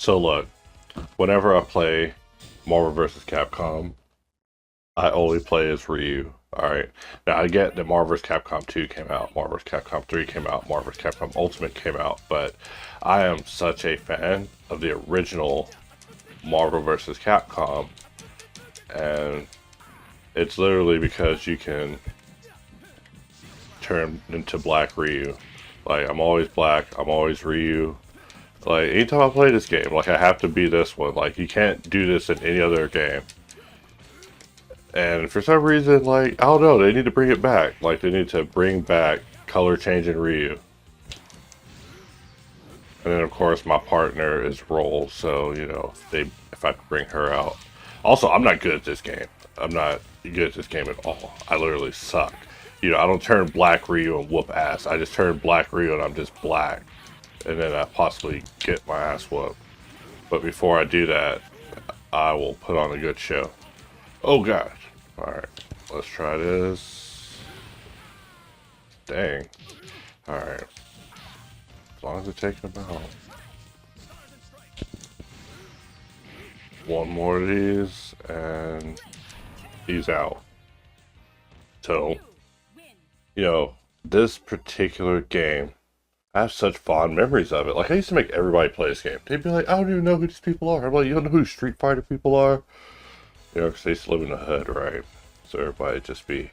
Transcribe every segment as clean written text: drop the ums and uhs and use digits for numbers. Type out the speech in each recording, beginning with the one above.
So look, whenever I play Marvel vs. Capcom, I only play as Ryu. Alright. Now I get that Marvel vs. Capcom 2 came out, Marvel vs. Capcom 3 came out, Marvel vs. Capcom Ultimate came out, but I am such a fan of the original Marvel vs. Capcom, and it's literally because you can turn into Black Ryu. Like, I'm always Black, I'm always Ryu. Like, anytime I play this game, like, I have to be this one. Like, you can't do this in any other game. And for some reason, like, I don't know, they need to bring it back. Like, they need to bring back color changing Ryu. And then, of course, my partner is Roll, so, you know, if I bring her out. Also, I'm not good at this game. I'm not good at this game at all. I literally suck. You know, I don't turn Black Ryu and whoop ass. I just turn Black Ryu and I'm just black. And then I possibly get my ass whooped. But before I do that, I will put on a good show. Oh gosh. Alright, let's try this. Dang. Alright. As long as it's taking them out. One more of these, and he's out. So, you know, this particular game, I have such fond memories of it. Like, I used to make everybody play this game. They'd be like, I don't even know who these people are. I'm like, you don't know who Street Fighter people are? You know, because they used to live in the hood, right? So everybody just be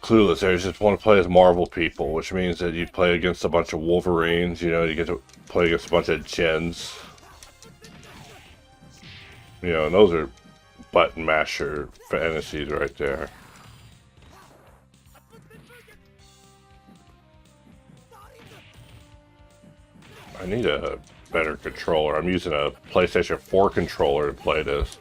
clueless. They just want to play as Marvel people, which means that you play against a bunch of Wolverines, you know, you get to play against a bunch of Jins. You know, and those are button masher fantasies right there. I need a better controller. I'm using a PlayStation 4 controller to play this.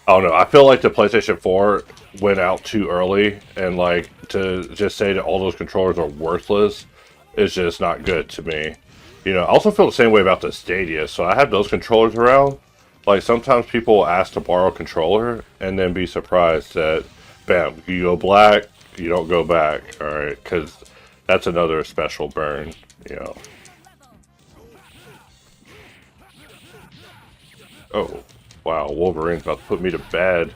Oh no, I feel like the PlayStation 4 went out too early, and like to just say that all those controllers are worthless is just not good to me. You know, I also feel the same way about the Stadia, so I have those controllers around. Like, sometimes people will ask to borrow a controller and then be surprised that, bam, you go black, you don't go back, alright? Because that's another special burn, you know. Oh, wow, Wolverine's about to put me to bed.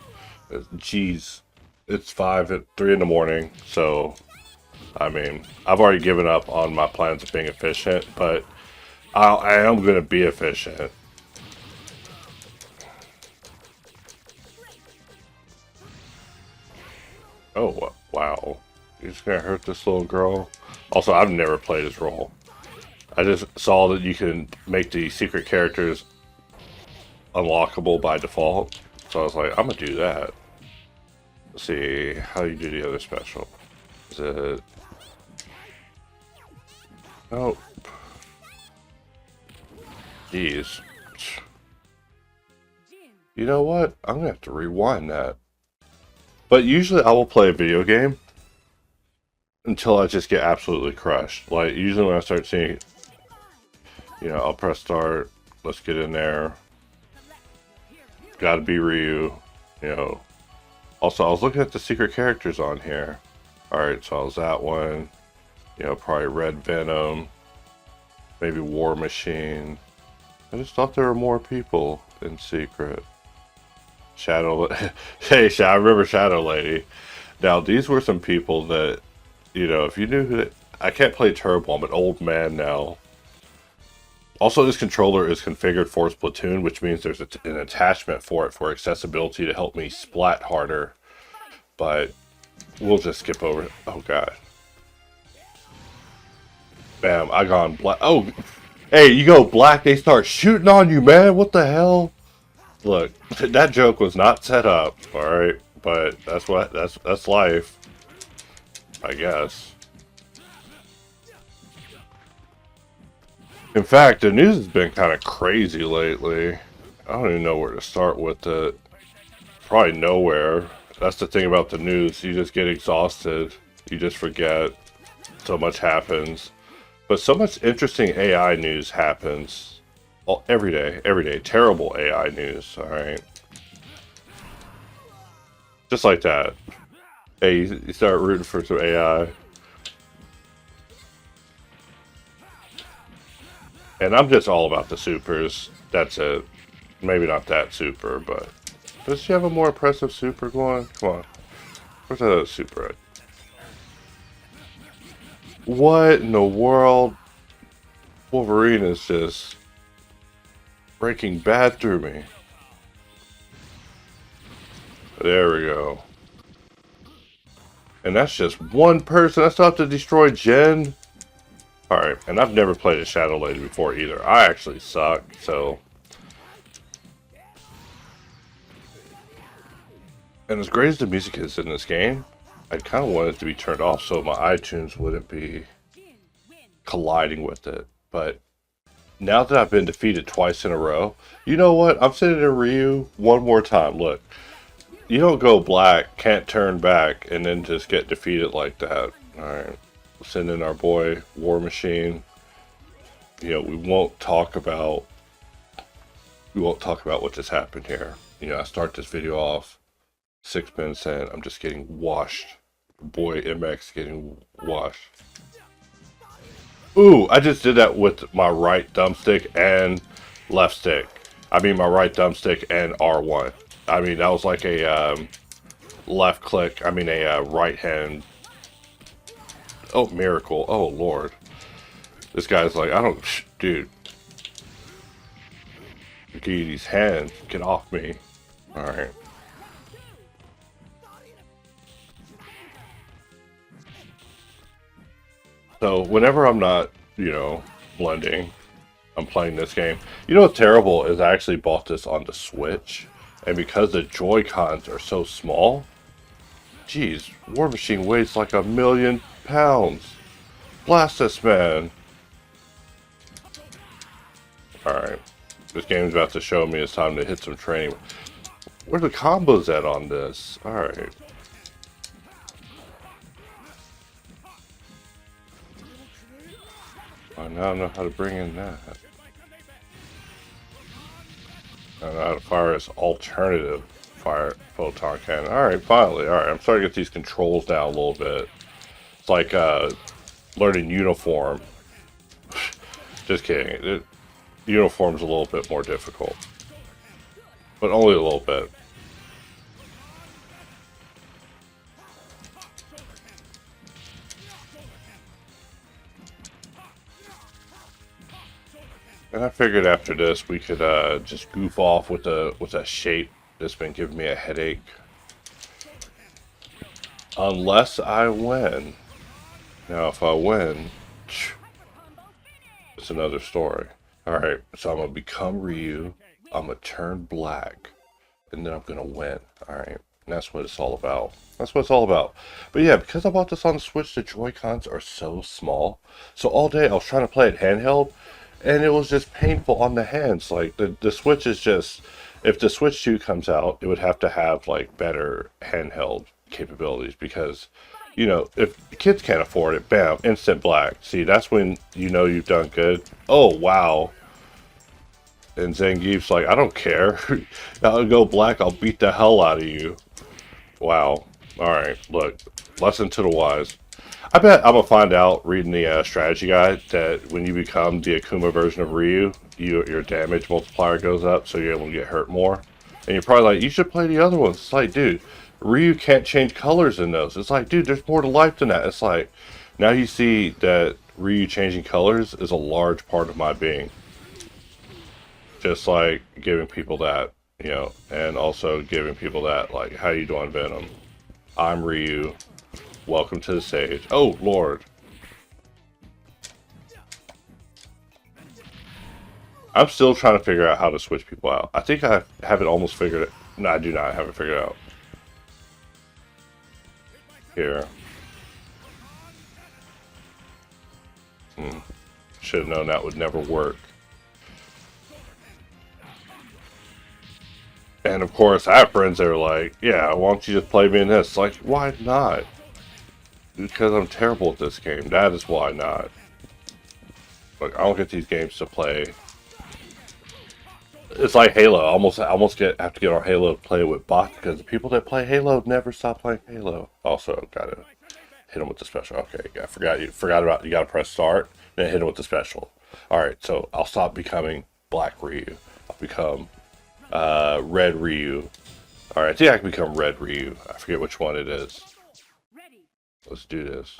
Jeez, it's 3 in the morning, so, I mean, I've already given up on my plans of being efficient, but I am going to be efficient. Oh, wow. You're just going to hurt this little girl? Also, I've never played this role. I just saw that you can make the secret characters unlockable by default. So I was like, I'm going to do that. Let's see, how do you do the other special? Is it... Nope. Jeez. You know what? I'm going to have to rewind that. But usually I will play a video game until I just get absolutely crushed. Like, usually when I start seeing, you know, I'll press start, let's get in there. Gotta be Ryu, you know. Also, I was looking at the secret characters on here. Alright, so I was that one. You know, probably Red Venom. Maybe War Machine. I just thought there were more people in secret. Shadow... Hey, I remember Shadow Lady. Now, these were some people that, you know, if you knew who... I can't play Turbo, I'm an old man now. Also, this controller is configured for Splatoon, which means there's an attachment for it for accessibility to help me splat harder. But we'll just skip over it. Oh, God. Bam, I gone black. Oh, hey, you go black, they start shooting on you, man. What the hell? Look, that joke was not set up, alright? But that's life, I guess. In fact, the news has been kind of crazy lately. I don't even know where to start with it. Probably nowhere. That's the thing about the news. You just get exhausted. You just forget. So much happens. But so much interesting AI news happens. Every day. Terrible AI news, alright? Just like that. Hey, you start rooting for some AI. And I'm just all about the supers. That's it. Maybe not that super, but does she have a more impressive super going? Come on. Where's that other super at? What in the world? Wolverine is just breaking bad through me. There we go. And that's just one person. I still have to destroy Jen. Alright, and I've never played a Shadow Lady before either. I actually suck, so... And as great as the music is in this game, I kind of want it to be turned off so my iTunes wouldn't be colliding with it. But now that I've been defeated twice in a row, you know what? I'm sending in Ryu one more time. Look, you don't go black, can't turn back, and then just get defeated like that. Alright, send in our boy, War Machine. You know, we won't talk about what just happened here. You know, I start this video off 6 minutes in, I'm just getting washed. Boy MX getting washed. Ooh, I just did that with my right thumbstick and left stick. I mean my right thumbstick and R1. I mean that was like a left click, I mean a right hand. Oh, miracle. Oh lord. This guy's like, I don't, dude. Give you these hands, get off me. Alright. So whenever I'm not, you know, blending, I'm playing this game. You know what's terrible is I actually bought this on the Switch, and because the Joy-Cons are so small, geez, War Machine weighs like 1,000,000 pounds. Blast this man. Alright, this game's about to show me it's time to hit some training. Where the combos at on this? Alright. I now know how to bring in that. I know how to fire this alternative fire photon cannon. Alright, finally. Alright, I'm starting to get these controls down a little bit. It's like learning uniform. Just kidding. Uniform's a little bit more difficult. But only a little bit. And I figured after this we could just goof off with a shape that's been giving me a headache. Unless I win. Now if I win, it's another story. Alright, so I'm going to become Ryu, I'm going to turn black, and then I'm going to win. Alright, and that's what it's all about. That's what it's all about. But yeah, because I bought this on the Switch, the Joy-Cons are so small. So all day I was trying to play it handheld, and it was just painful on the hands. Like, the Switch is just... If the Switch 2 comes out, it would have to have, like, better handheld capabilities. Because, you know, if the kids can't afford it, bam, instant black. See, that's when you know you've done good. Oh, wow. And Zangief's like, I don't care. I'll go black, I'll beat the hell out of you. Wow. Alright, look. Lesson to the wise. I bet I'm gonna find out reading the strategy guide that when you become the Akuma version of Ryu, your damage multiplier goes up, so you're able to get hurt more. And you're probably like, you should play the other ones. It's like, dude, Ryu can't change colors in those. It's like, dude, there's more to life than that. It's like, now you see that Ryu changing colors is a large part of my being. Just like giving people that, you know, and also giving people that, like, how you doing, Venom? I'm Ryu. Welcome to the stage. Oh, Lord. I'm still trying to figure out how to switch people out. I think I have it almost figured out. No, I do not have it figured out. Here. Should have known that would never work. And of course, I have friends that are like, yeah, why don't you just play me in this? Like, why not? Because I'm terrible at this game. That is why not. Like, I don't get these games to play. It's like Halo. I almost have to get on Halo to play with bots because the people that play Halo never stop playing Halo. Also, gotta hit them with the special. Okay, I forgot about you. Gotta press start, then hit them with the special. Alright, so I'll stop becoming Black Ryu. I'll become Red Ryu. Alright, I think I can become Red Ryu. I forget which one it is. Let's do this.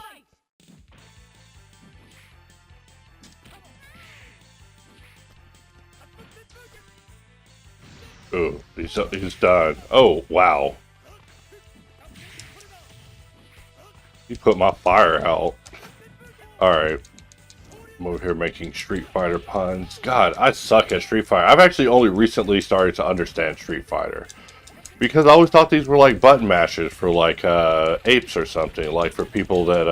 Ooh, he's done. Oh, wow. You put my fire out. Alright. I'm over here making Street Fighter puns. God, I suck at Street Fighter. I've actually only recently started to understand Street Fighter. Because I always thought these were like button mashes for like apes or something. Like for people that,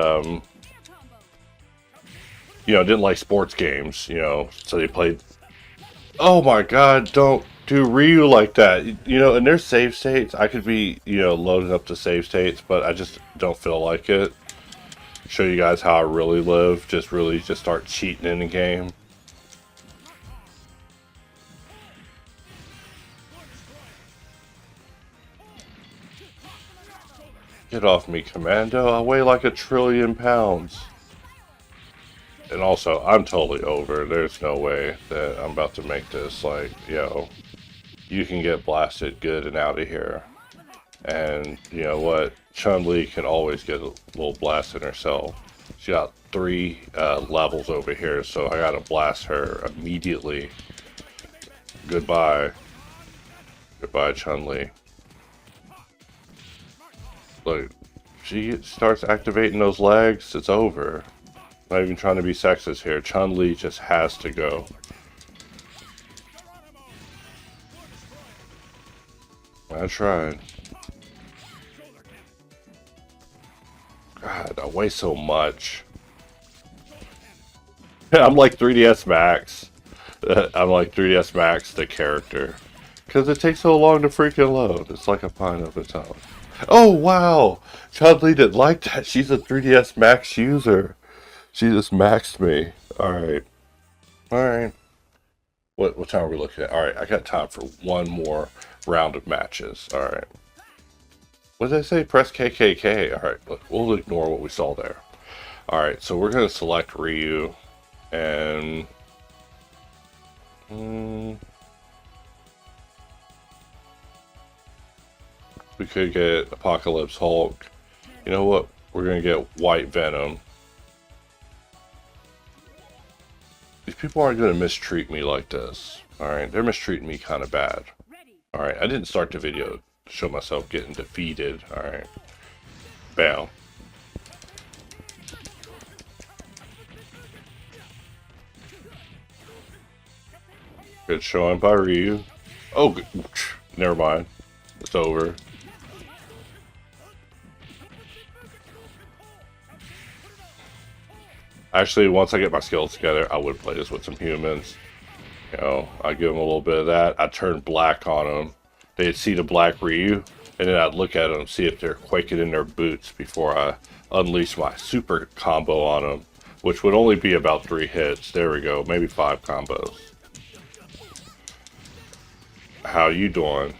you know, didn't like sports games, you know, so they played. Oh my god, don't do Ryu like that. You know, in their save states, I could be, you know, loaded up to save states, but I just don't feel like it. Show you guys how I really live. Just really just start cheating in the game. Get off me, Commando. I weigh like 1,000,000,000,000 pounds. And also, I'm totally over. There's no way that I'm about to make this like, yo, you can get blasted good and out of here. And you know what? Chun-Li can always get a little blasted herself. She got 3 levels over here, so I gotta blast her immediately. Goodbye. Goodbye, Chun-Li. Look, she starts activating those legs, it's over. Not even trying to be sexist here. Chun-Li just has to go. I tried. God, I weigh so much. I'm like 3DS Max. I'm like 3DS Max, the character. Because it takes so long to freaking load. It's like a pine of its own. Oh, wow! Chun-Li didn't like that. She's a 3DS Max user. She just maxed me. Alright. Alright. What time are we looking at? Alright, I got time for one more round of matches. Alright. What did I say? Press KKK. Alright, we'll ignore what we saw there. Alright, so we're going to select Ryu. And... we could get Apocalypse Hulk. You know what? We're going to get White Venom. These people aren't going to mistreat me like this. Alright, they're mistreating me kind of bad. Alright, I didn't start the video to show myself getting defeated. Alright. Bam. Good showing by Ryu. Oh, good. Never mind. It's over. Actually, once I get my skills together, I would play this with some humans. You know, I give them a little bit of that. I turn black on them. They'd see the black Ryu, and then I'd look at them, see if they're quaking in their boots before I unleash my super combo on them, which would only be about 3 hits. There we go, maybe 5 combos. How you doing?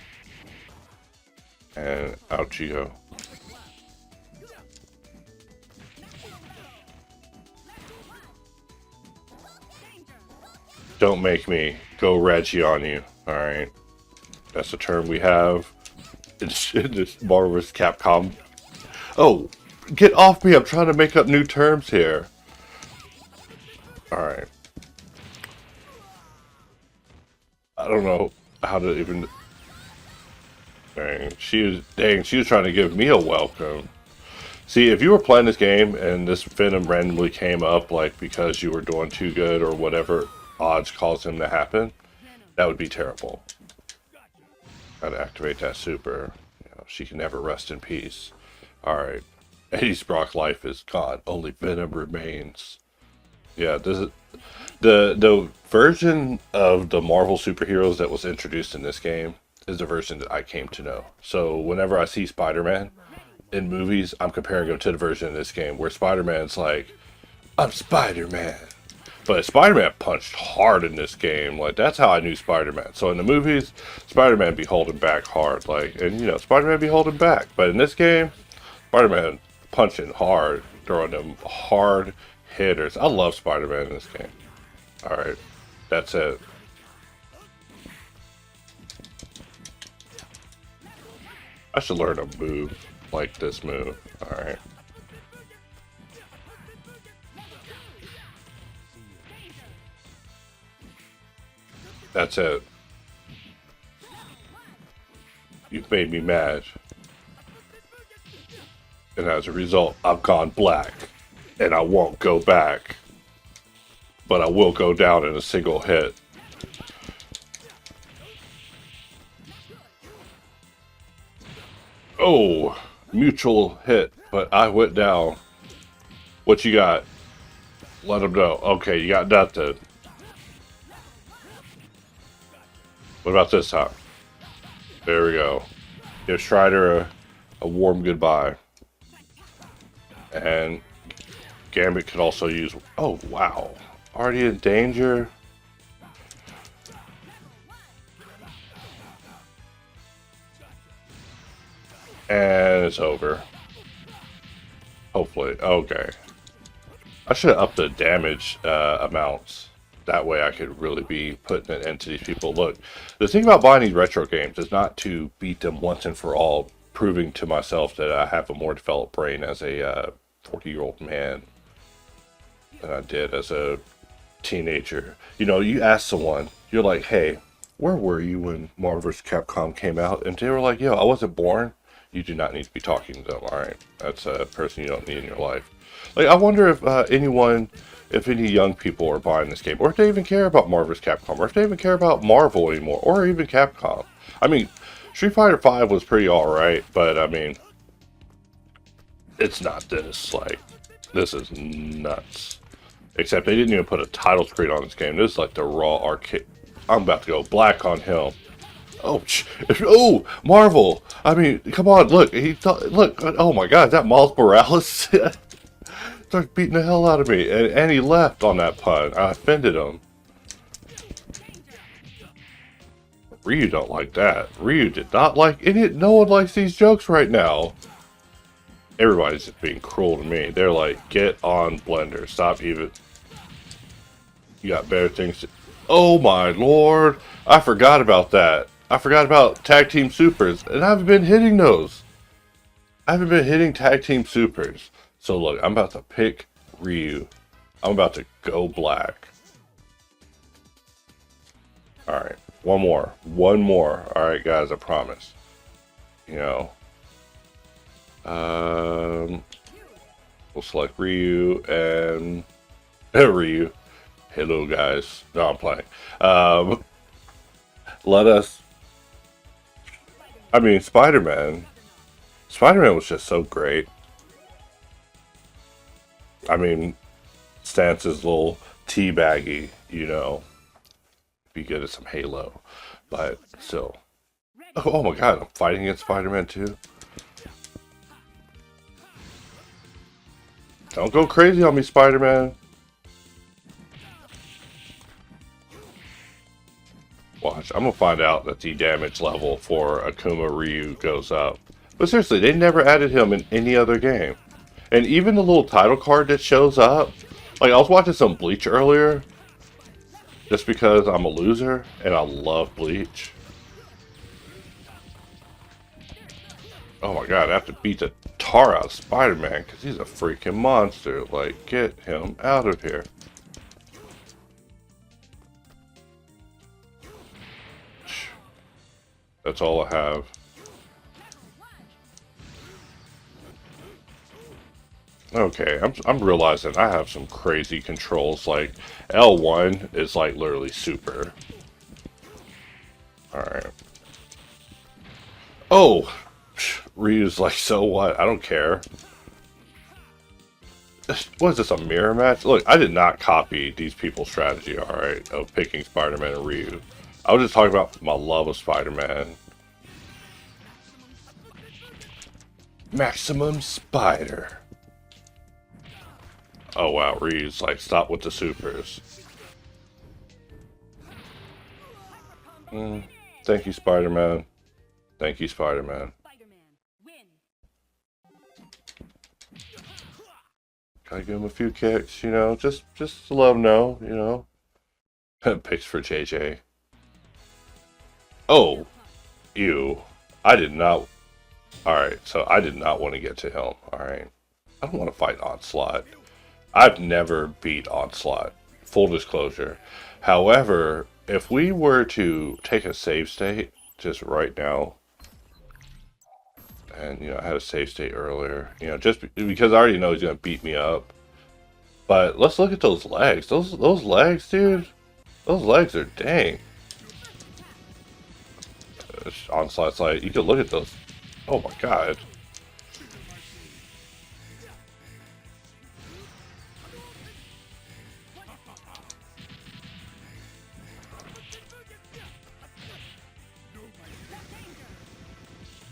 And out you go. Don't make me go Reggie on you, alright? That's a term we have in this Marvel vs. Capcom. Oh, get off me, I'm trying to make up new terms here. Alright. I don't know how to even... Dang, she was trying to give me a welcome. See, if you were playing this game and this Venom randomly came up, like because you were doing too good or whatever odds caused him to happen, that would be terrible. Gotta activate that super. You know, she can never rest in peace. Alright. Eddie's Brock life is gone. Only Venom remains. Yeah, this is the version of the Marvel superheroes that was introduced in this game is the version that I came to know. So whenever I see Spider-Man in movies, I'm comparing him to the version in this game where Spider-Man's like, I'm Spider-Man. But Spider-Man punched hard in this game. Like, that's how I knew Spider-Man. So in the movies, Spider-Man be holding back hard. Like, and you know, Spider-Man be holding back. But in this game, Spider-Man punching hard, throwing them hard hitters. I love Spider-Man in this game. Alright, that's it. I should learn a move like this move. Alright. That's it. You've made me mad. And as a result, I've gone black. And I won't go back. But I will go down in a single hit. Oh, mutual hit, but I went down. What you got? Let him know. Okay, you got nothing. What about this time? There we go. Give Strider a warm goodbye. And Gambit could also use... Oh, wow. Already in danger? And it's over. Hopefully. Okay. I should have upped the damage amounts. That way I could really be putting it into these people. Look, the thing about buying these retro games is not to beat them once and for all, proving to myself that I have a more developed brain as a 40-year-old man than I did as a teenager. You know, you ask someone, you're like, hey, where were you when Marvel vs. Capcom came out? And they were like, yo, I wasn't born. You do not need to be talking to them, alright? That's a person you don't need in your life. Like, I wonder if if any young people are buying this game, or if they even care about Marvel vs. Capcom, or if they even care about Marvel anymore, or even Capcom. I mean, Street Fighter V was pretty alright, but I mean, it's not this. Like, this is nuts. Except they didn't even put a title screen on this game. This is like the raw arcade. I'm about to go black on him. Oh, oh, Marvel! I mean, come on, look, look, oh my god, is that Miles Morales? Starts beating the hell out of me, and he left on that pun. I offended him. Ryu don't like that. Ryu did not like it. No one likes these jokes right now. Everybody's just being cruel to me. They're like, get on Blender. Stop even. You got better things to... Oh my lord. I forgot about that. I forgot about Tag Team Supers. And I haven't been hitting those. I haven't been hitting Tag Team Supers. So look, I'm about to pick Ryu. I'm about to go black. Alright. One more. One more. Alright guys, I promise. You know. We'll select Ryu and Ryu. Hello guys. No, I'm playing. Let us... I mean, Spider-Man. Spider-Man was just so great. I mean, Stance's little teabaggy, you know. Be good at some Halo. But still. Oh my god, I'm fighting against Spider-Man too. Don't go crazy on me, Spider-Man. Watch, I'm gonna find out that the damage level for Akuma Ryu goes up. But seriously, they never added him in any other game. And even the little title card that shows up, like I was watching some Bleach earlier, just because I'm a loser, and I love Bleach. Oh my god, I have to beat the tar out of Spider-Man, because he's a freaking monster. Like, get him out of here. That's all I have. Okay, I'm realizing I have some crazy controls. Like L1 is like literally super. Alright. Oh! Ryu's like, so what? I don't care. What is this, a mirror match? Look, I did not copy these people's strategy, alright, of picking Spider-Man and Ryu. I was just talking about my love of Spider-Man. Maximum Spider. Oh wow, Ryu's like, stop with the supers. Thank you, Spider-Man. Thank you, Spider-Man. Gotta give him a few kicks, you know, just to let him know, you know. Picks for JJ. Oh, ew. I did not. Alright, so I did not want to get to him. Alright. I don't want to fight Onslaught. I've never beat Onslaught. Full disclosure. However, if we were to take a save state, just right now, and, I had a save state earlier, just because I already know he's going to beat me up. But let's look at those legs. Those legs, dude. Those legs are dang. Onslaught's like, you can look at those. Oh my god.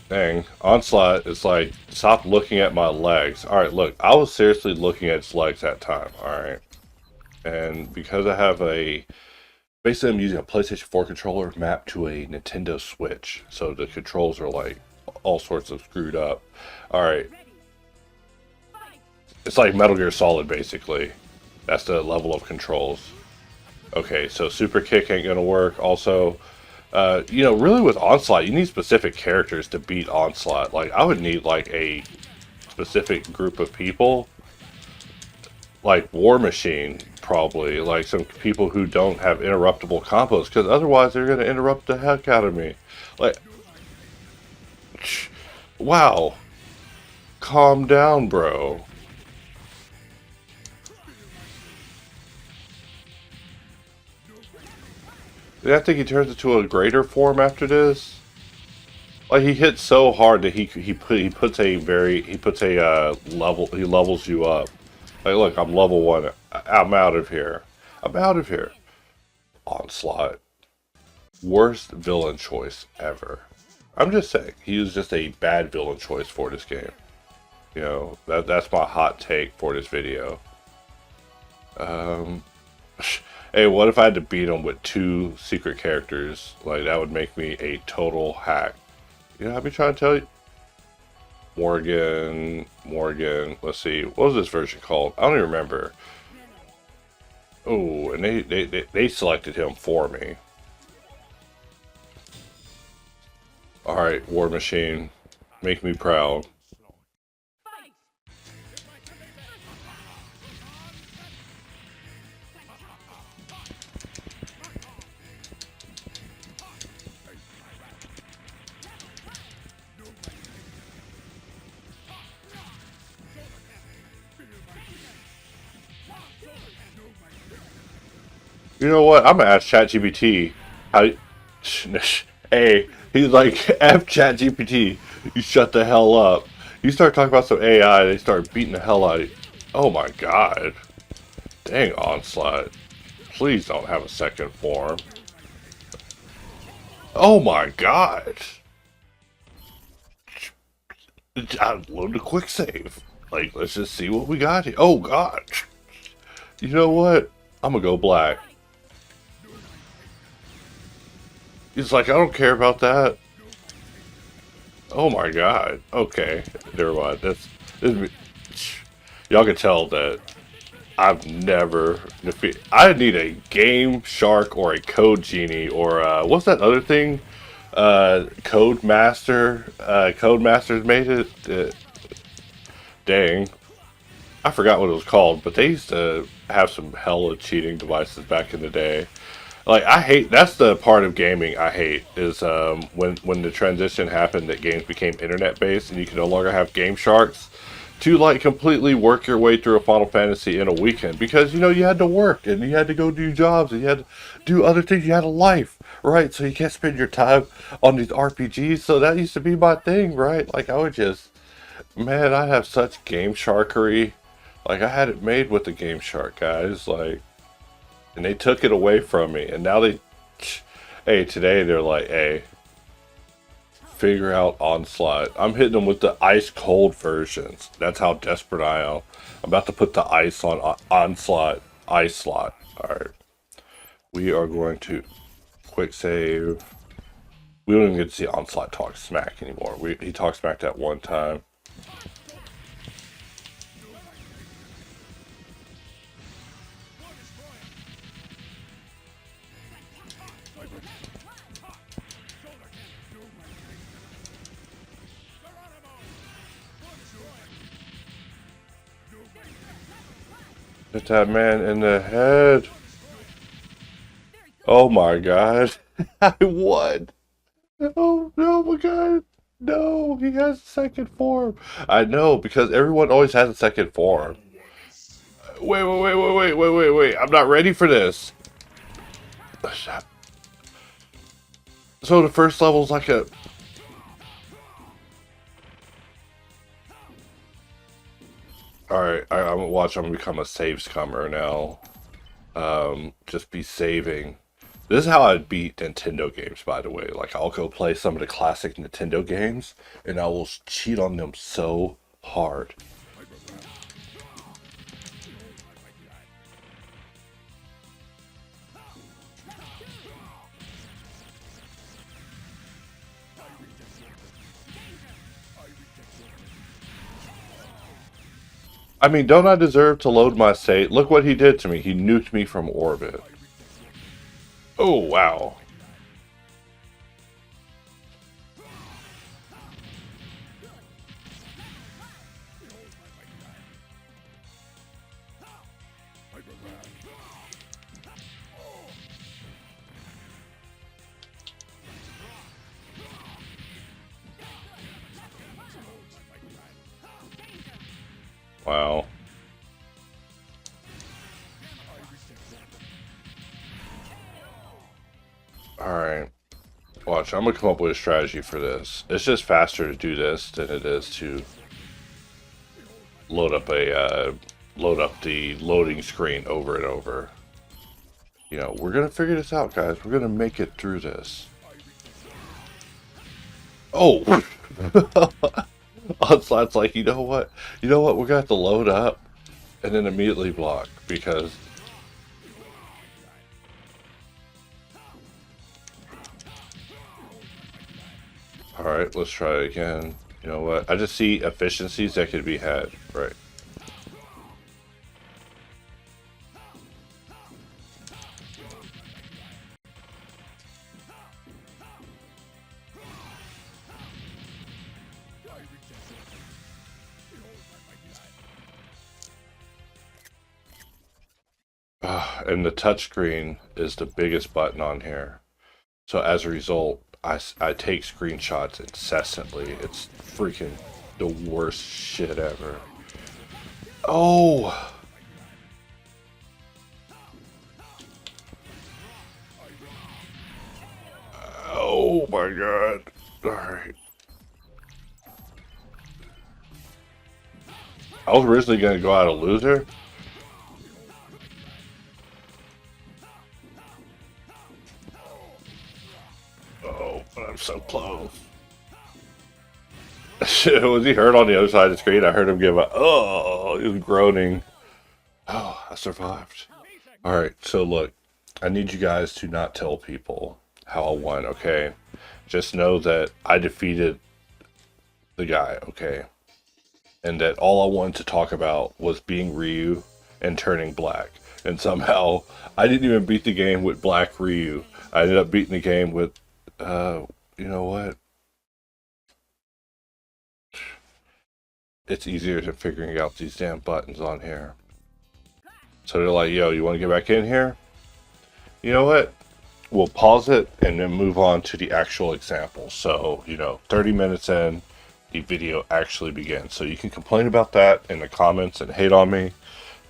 Dang. Onslaught is like, stop looking at my legs. Alright, look, I was seriously looking at its legs that time, alright? And because I have basically I'm using a PlayStation 4 controller mapped to a Nintendo Switch. So the controls are like, all sorts of screwed up. Alright. It's like Metal Gear Solid, basically. That's the level of controls. Okay, so super kick ain't gonna work. Also, really with Onslaught, you need specific characters to beat Onslaught. Like, I would need, like, a specific group of people. Like War Machine, probably. Like, some people who don't have interruptible combos, because otherwise they're gonna interrupt the heck out of me. Like, wow. Calm down, bro. I think he turns into a greater form after this. Like, he hits so hard that he puts a level, he levels you up. Like, look, I'm level 1. I'm out of here. I'm out of here. Onslaught. Worst villain choice ever. I'm just saying, he was just a bad villain choice for this game. That's my hot take for this video. Hey, what if I had to beat him with 2 secret characters? Like, that would make me a total hack. I've been trying to tell you. Morgan, let's see. What was this version called? I don't even remember. Oh, and they selected him for me. Alright, War Machine. Make me proud. You know what? I'm gonna ask ChatGPT how. Hey, he's like, F ChatGPT. You shut the hell up. You start talking about some AI, they start beating the hell out of you. Oh my god. Dang, Onslaught. Please don't have a second form. Oh my god. I load the quick save. Like, let's just see what we got here. Oh god. You know what? I'm gonna go black. He's like, I don't care about that. Oh my god. Okay. Never mind. Y'all can tell that I've never defeated. I need a Game Shark or a Code Genie or what's that other thing? Code Master. Code Masters made it. Dang. I forgot what it was called, but they used to have some hella cheating devices back in the day. Like, I hate, that's the part of gaming I hate, is when the transition happened that games became internet based and you can no longer have Game Sharks to like completely work your way through a Final Fantasy in a weekend, because you had to work and you had to go do jobs and you had to do other things, you had a life, right? So you can't spend your time on these RPGs. So that used to be my thing, right? Like, I would just, man, I have such Game Sharkery. Like, I had it made with the Game Shark guys, like, and they took it away from me, and now hey, today they're like, hey, figure out Onslaught. I'm hitting them with the ice cold versions. That's how desperate I am. I'm about to put the ice on Onslaught, ice slot. Alright. We are going to quick save. We don't even get to see Onslaught talk smack anymore. He talked smack that one time. Hit that man in the head. Oh my god. I won. Oh no, my god. No, he has a second form. I know, because everyone always has a second form. Wait. I'm not ready for this. So the first level's like a... Alright, I'm gonna watch. I'm gonna become a save scummer now. Just be saving. This is how I beat Nintendo games, by the way. Like, I'll go play some of the classic Nintendo games, and I will cheat on them so hard. I mean, don't I deserve to load my save? Look what he did to me. He nuked me from orbit. Oh, wow. Wow. Alright. Watch, I'm gonna come up with a strategy for this. It's just faster to do this than it is to load up the loading screen over and over. You know, we're gonna figure this out, guys. We're gonna make it through this. Oh! Onslaught's like, you know what? You know what? We're gonna have to load up and then immediately block, because... Alright, let's try it again. You know what? I just see efficiencies that could be had. Right. And the touchscreen is the biggest button on here. So as a result, I take screenshots incessantly. It's freaking the worst shit ever. Oh! Oh my god. Alright. I was originally going to go out a loser. Oh, but I'm so close. Shit, was he hurt on the other side of the screen? I heard him give a, oh, he was groaning. Oh, I survived. Alright, so look, I need you guys to not tell people how I won, okay? Just know that I defeated the guy, okay? And that all I wanted to talk about was being Ryu and turning black. And somehow, I didn't even beat the game with black Ryu. I ended up beating the game with, you know what? It's easier than figuring out these damn buttons on here. So they're like, yo, you want to get back in here? You know what? We'll pause it and then move on to the actual example. So, 30 minutes in, the video actually begins. So you can complain about that in the comments and hate on me,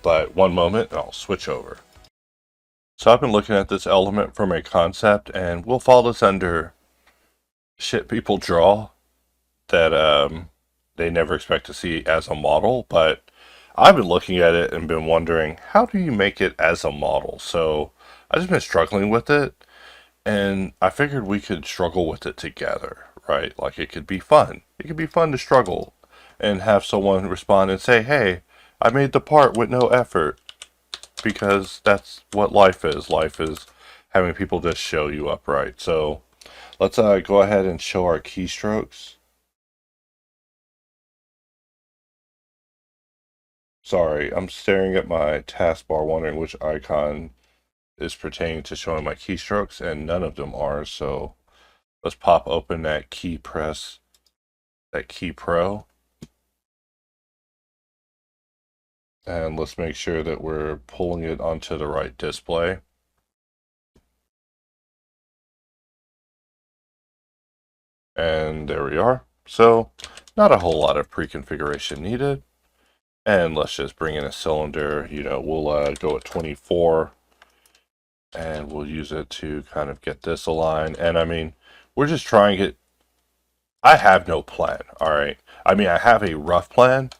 but one moment and I'll switch over. So I've been looking at this element from a concept, and we'll follow this under shit people draw that they never expect to see as a model, but I've been looking at it and been wondering, how do you make it as a model? So I've just been struggling with it, and I figured we could struggle with it together, right? Like, it could be fun. It could be fun to struggle and have someone respond and say, hey, I made the part with no effort, because that's what life is. Life is having people just show you up, right? So let's go ahead and show our keystrokes. Sorry, I'm staring at my taskbar wondering which icon is pertaining to showing my keystrokes, and none of them are. So let's pop open that key press, that key pro, and let's make sure that we're pulling it onto the right display. And there we are. So not a whole lot of pre-configuration needed. And let's just bring in a cylinder. We'll go at 24, and we'll use it to kind of get this aligned. And I mean, we're just trying it. I have no plan, all right? I mean, I have a rough plan,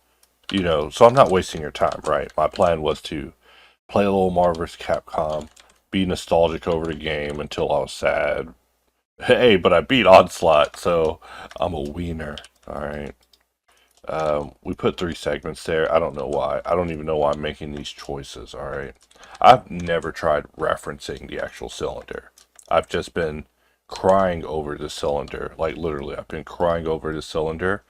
so I'm not wasting your time, right? My plan was to play a little Marvel vs. Capcom, be nostalgic over the game until I was sad. Hey, but I beat Onslaught, so I'm a wiener, all right? We put 3 segments there. I don't know why. I don't even know why I'm making these choices, all right? I've never tried referencing the actual cylinder. I've just been crying over the cylinder. Like, literally, I've been crying over the cylinder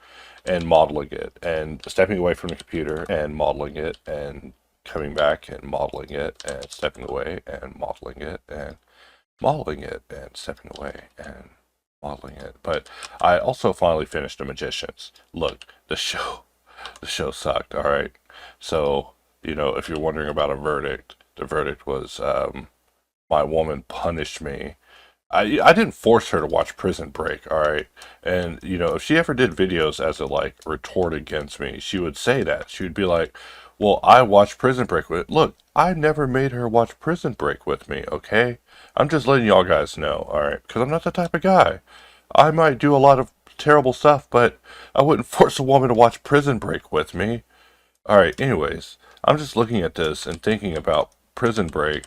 and modeling it and stepping away from the computer and modeling it and coming back and modeling it and stepping away and modeling it and modeling it and stepping away and modeling it. But I also finally finished The Magicians. Look, the show sucked, all right? So, if you're wondering about a verdict, the verdict was my woman punished me. I didn't force her to watch Prison Break, all right? And, if she ever did videos as a, like, retort against me, she would say that. She would be like, well, I watched Prison Break with... Look, I never made her watch Prison Break with me, okay? I'm just letting y'all guys know, all right? Because I'm not the type of guy. I might do a lot of terrible stuff, but I wouldn't force a woman to watch Prison Break with me. All right, anyways, I'm just looking at this and thinking about Prison Break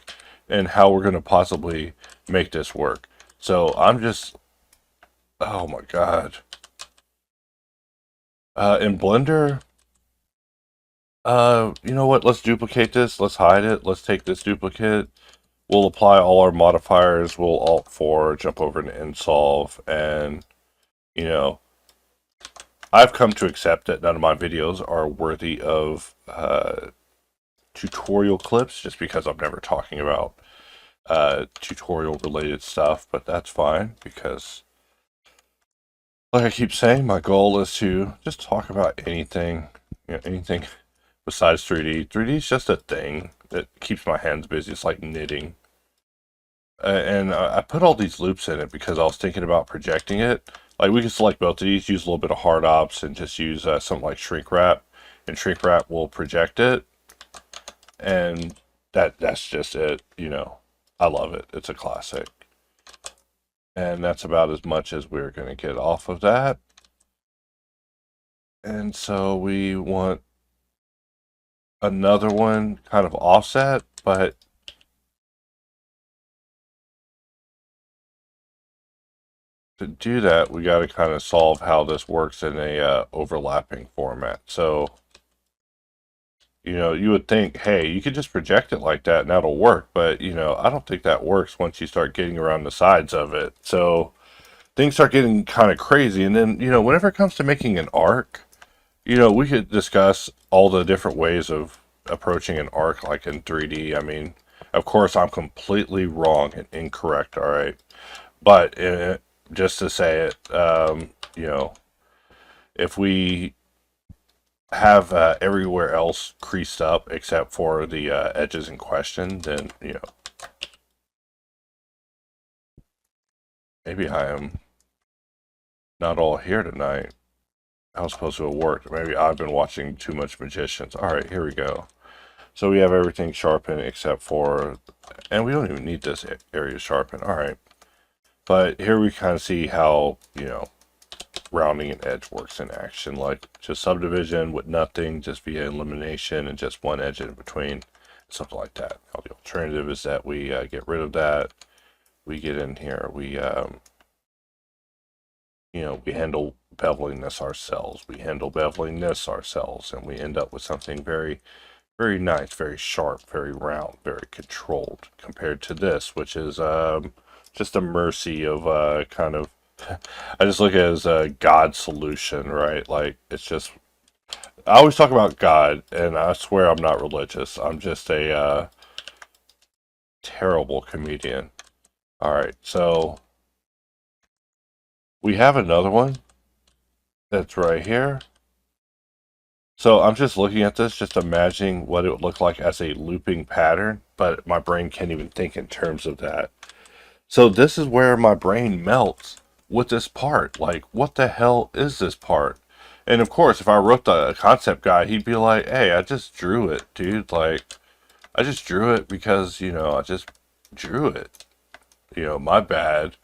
and how we're going to possibly make this work. So I'm just, oh my God. In Blender, you know what? Let's duplicate this. Let's hide it. Let's take this duplicate. We'll apply all our modifiers. We'll Alt 4, jump over to Insolve, and, I've come to accept that none of my videos are worthy of tutorial clips just because I'm never talking about tutorial related stuff, but that's fine because, like I keep saying, my goal is to just talk about anything, anything besides 3D. 3D is just a thing that keeps my hands busy. It's like knitting. And I put all these loops in it because I was thinking about projecting it. Like, we can select both of these, use a little bit of hard ops, and just use something like shrink wrap, and shrink wrap will project it. And that's just it, I love it. It's a classic. And that's about as much as we're going to get off of that. And so we want another one kind of offset, but to do that, we got to kind of solve how this works in a overlapping format. So, you would think, hey, you could just project it like that and that'll work. But, I don't think that works once you start getting around the sides of it. So things start getting kind of crazy. And then, whenever it comes to making an arc, we could discuss all the different ways of approaching an arc like in 3D. I mean, of course, I'm completely wrong and incorrect, all right? But just to say it, if we have everywhere else creased up except for the edges in question, then, maybe I am not all here tonight. I was supposed to have worked. Maybe I've been watching too much Magicians. All right, here we go. So we have everything sharpened except for, and we don't even need this area sharpened. All right. But here we kind of see how, rounding an edge works in action, like just subdivision with nothing, just via elimination and just one edge in between, something like that. Now the alternative is that we get rid of that. We get in here, we handle beveling this ourselves. We handle beveling this ourselves, and we end up with something very, very nice, very sharp, very round, very controlled, compared to this, which is just a mercy of kind of, I just look at it as a God solution, right? Like, it's just, I always talk about God, and I swear I'm not religious. I'm just a Terrible comedian. Alright, so we have another one that's right here. So I'm just looking at this, just imagining what it would look like as a looping pattern, but my brain can't even think in terms of that. So this is where my brain melts with this part. Like, what the hell is this part? And of course, if I wrote the concept guy, he'd be like, hey, I just drew it, dude. Like, I just drew it because, I just drew it. My bad.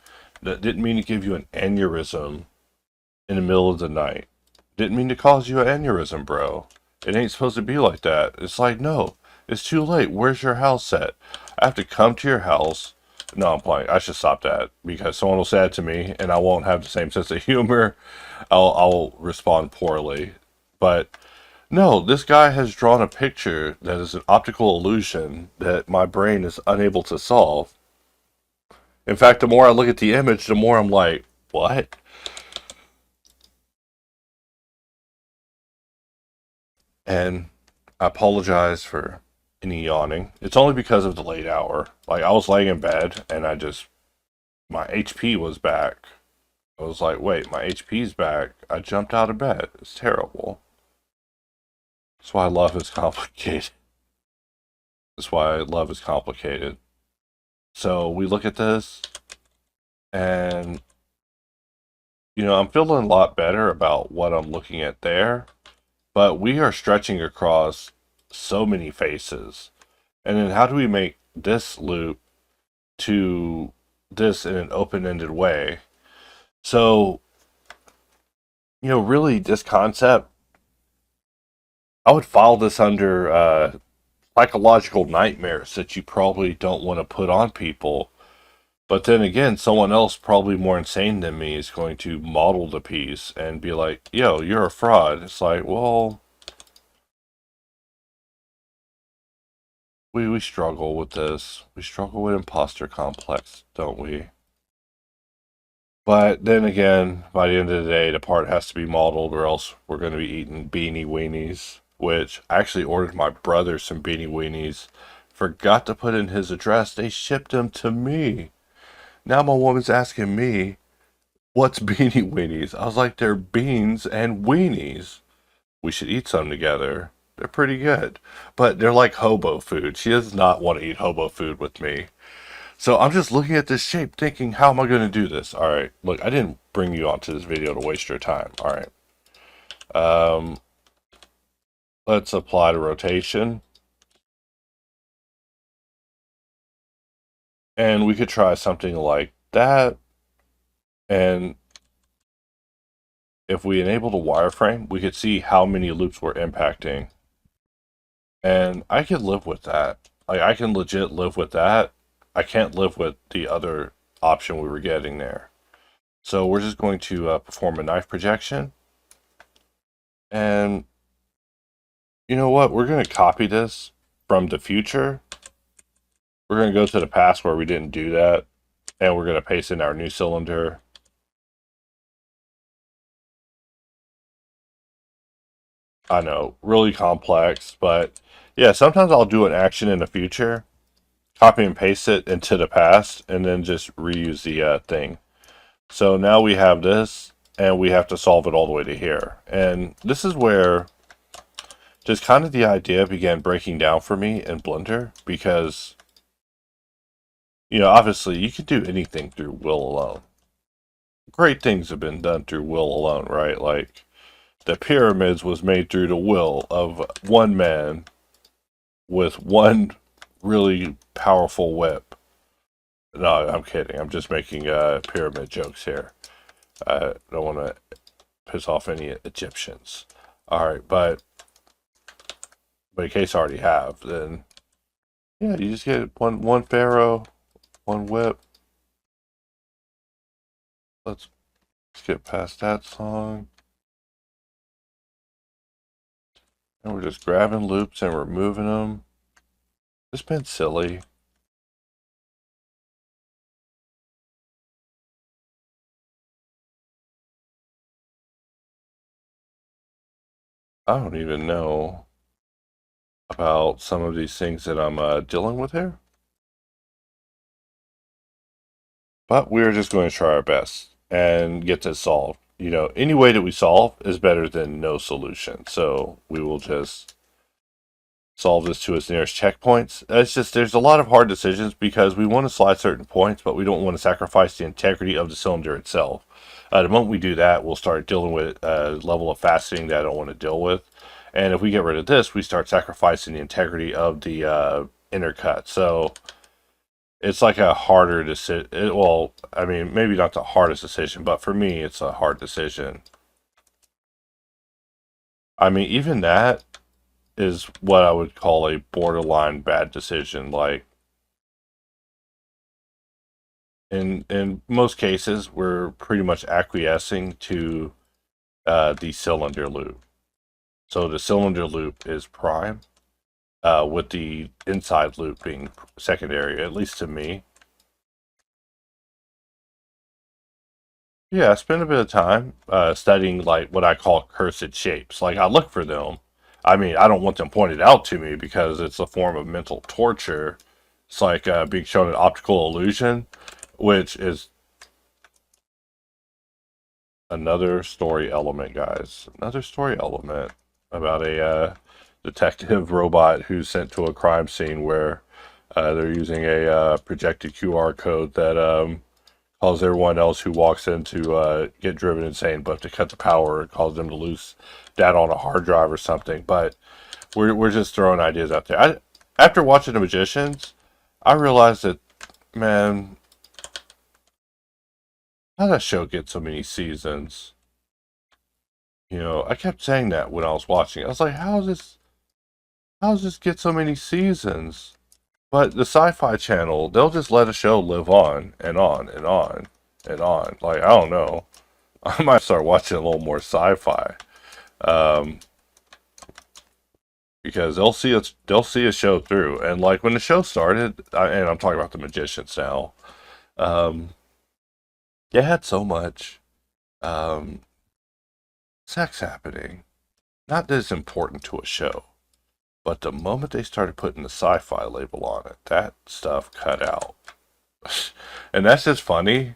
That didn't mean to give you an aneurysm in the middle of the night. Didn't mean to cause you an aneurysm, bro. It ain't supposed to be like that. It's like, no, it's too late. Where's your house at? I have to come to your house. No, I'm playing. I should stop that because someone will say it to me and I won't have the same sense of humor. I'll respond poorly. But no, this guy has drawn a picture that is an optical illusion that my brain is unable to solve. In fact, the more I look at the image, the more I'm like, what? And I apologize for any yawning. It's only because of the late hour. Like, I was laying in bed and my HP was back. I was like, wait, my HP's back. I jumped out of bed. It's terrible. That's why love is complicated. That's why love is complicated. So we look at this and, I'm feeling a lot better about what I'm looking at there. But we are stretching across so many faces. And then how do we make this loop to this in an open-ended way? So, really this concept, I would file this under psychological nightmares that you probably don't want to put on people. But then again, someone else probably more insane than me is going to model the piece and be like, yo, you're a fraud. It's like, well, we struggle with this. We struggle with imposter complex, don't we? But then again, by the end of the day, the part has to be modeled, or else we're going to be eating beanie weenies. Which I actually ordered my brother some beanie weenies. Forgot to put in his address. They shipped them to me. Now my woman's asking me, what's beanie weenies? I was like, they're beans and weenies. We should eat some together. They're pretty good. But they're like hobo food. She does not want to eat hobo food with me. So I'm just looking at this shape thinking, how am I going to do this? All right, look, I didn't bring you onto this video to waste your time. All right. Um, let's apply the rotation. And we could try something like that. And if we enable the wireframe, we could see how many loops we're impacting. And I could live with that. Like, I can legit live with that. I can't live with the other option we were getting there. So we're just going to perform a knife projection. And you know what? We're going to copy this from the future. We're going to go to the past where we didn't do that. And we're going to paste in our new cylinder. I know, really complex, but yeah, sometimes I'll do an action in the future, copy and paste it into the past, and then just reuse the thing. So now we have this, and we have to solve it all the way to here. And this is where just kind of the idea began breaking down for me in Blender, because, obviously you can do anything through will alone. Great things have been done through will alone, right? Like, the pyramids was made through the will of one man with one really powerful whip. No, I'm kidding. I'm just making pyramid jokes here. I don't want to piss off any Egyptians. All right, but in case I already have, then yeah, you just get one pharaoh, one whip. Let's get past that song. And we're just grabbing loops and removing them. It's been silly. I don't even know about some of these things that I'm dealing with here. But we're just going to try our best and get this solved. You know, any way that we solve is better than no solution. So we will just solve this to its nearest checkpoints. It's just there's a lot of hard decisions because we want to slide certain points, but we don't want to sacrifice the integrity of the cylinder itself. The moment we do that, we'll start dealing with a level of faceting that I don't want to deal with. And if we get rid of this, we start sacrificing the integrity of the inner cut. So it's like a harder decision. Well, I mean, maybe not the hardest decision, but for me, it's a hard decision. I mean, even that is what I would call a borderline bad decision. Like in most cases, we're pretty much acquiescing to the cylinder loop. So the cylinder loop is prime, with the inside loop being secondary, at least to me. Yeah, I spend a bit of time studying like what I call cursed shapes. Like I look for them. I mean, I don't want them pointed out to me because it's a form of mental torture. It's like being shown an optical illusion, which is another story element, guys. Another story element about a detective robot who's sent to a crime scene where they're using a projected QR code that cause everyone else who walks in to get driven insane, but to cut the power, it causes them to lose data on a hard drive or something. But we're just throwing ideas out there. After watching The Magicians, I realized that, man, how that show get so many seasons? You know, I kept saying that when I was watching. I was like, how does this get so many seasons? But the Sci-Fi Channel, they'll just let a show live on and on and on and on. Like, I don't know. I might start watching a little more sci-fi, um, because they'll see a show through. And like when the show started, and I'm talking about The Magicians now, um, it had so much um, sex happening. Not that it's important to a show, but the moment they started putting the sci-fi label on it, that stuff cut out. And that's just funny.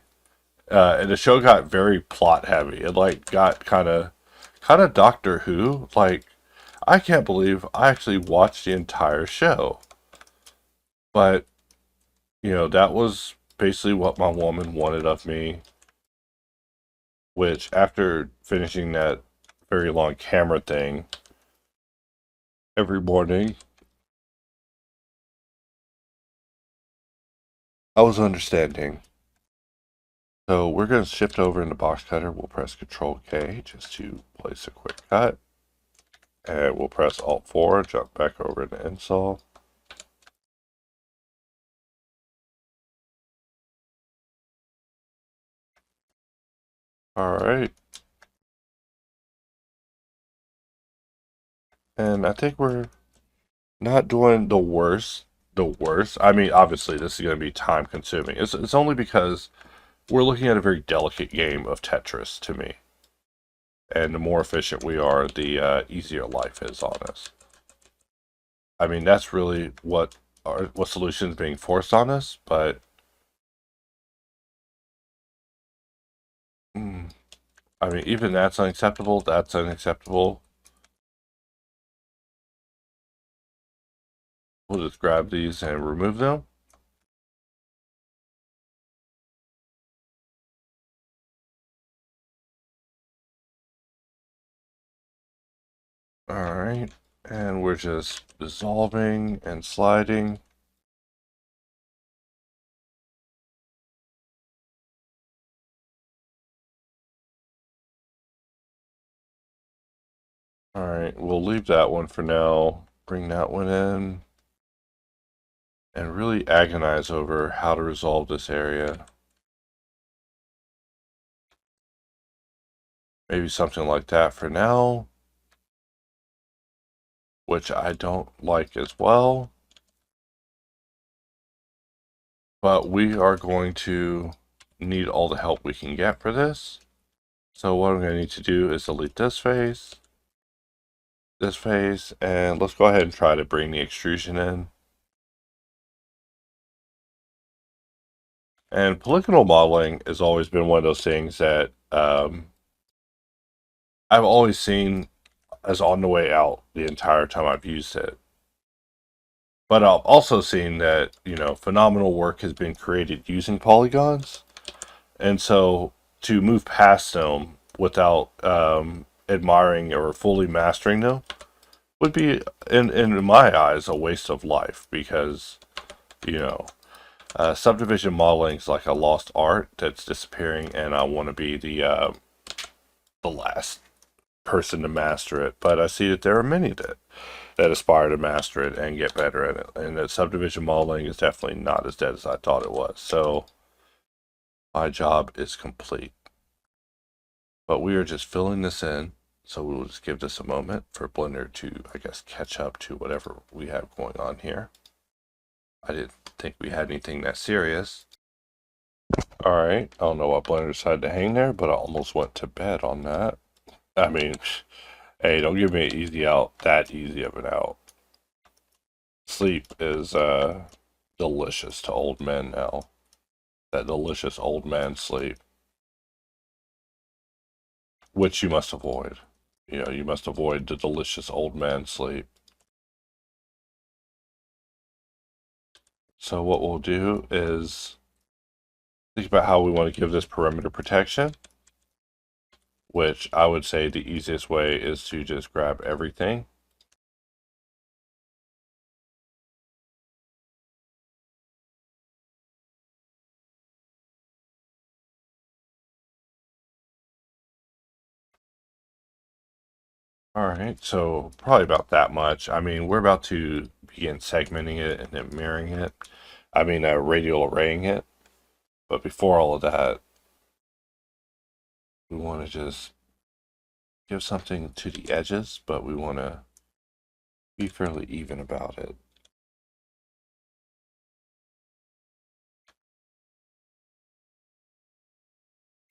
And the show got very plot heavy. It like got kind of Doctor Who. Like I can't believe I actually watched the entire show. But, you know, that was basically what my woman wanted of me, which after finishing that very long camera thing every morning, I was understanding. So we're going to shift over into box cutter. We'll press Control K just to place a quick cut. And we'll press Alt 4, jump back over into install. Alright. And I think we're not doing the worst. The worst. I mean, obviously, this is going to be time consuming. It's only because we're looking at a very delicate game of Tetris to me. And the more efficient we are, the easier life is on us. I mean, that's really what solutions being forced on us. But I mean, even that's unacceptable. That's unacceptable. We'll just grab these and remove them. Alright, and we're just dissolving and sliding. Alright, we'll leave that one for now. Bring that one in. And really agonize over how to resolve this area. Maybe something like that for now, which I don't like as well. But we are going to need all the help we can get for this. So what I'm going to need to do is delete this face, and let's go ahead and try to bring the extrusion in. And polygonal modeling has always been one of those things that I've always seen as on the way out the entire time I've used it. But I've also seen that, phenomenal work has been created using polygons. And so to move past them without admiring or fully mastering them would be, in my eyes, a waste of life because, you know, subdivision modeling is like a lost art that's disappearing, and I want to be the last person to master it. But I see that there are many that aspire to master it and get better at it, and that subdivision modeling is definitely not as dead as I thought it was. So my job is complete. But we are just filling this in, so we'll just give this a moment for Blender to, I guess, catch up to whatever we have going on here. I didn't think we had anything that serious. Alright, I don't know what Blender decided to hang there, but I almost went to bed on that. I mean, hey, don't give me an easy out, that easy of an out. Sleep is, delicious to old men now. That delicious old man sleep. Which you must avoid. You must avoid the delicious old man sleep. So what we'll do is think about how we want to give this perimeter protection, which I would say the easiest way is to just grab everything. All right, so probably about that much. I mean, we're about to begin segmenting it and then mirroring it. I mean, radial arraying it. But before all of that, we want to just give something to the edges, but we want to be fairly even about it.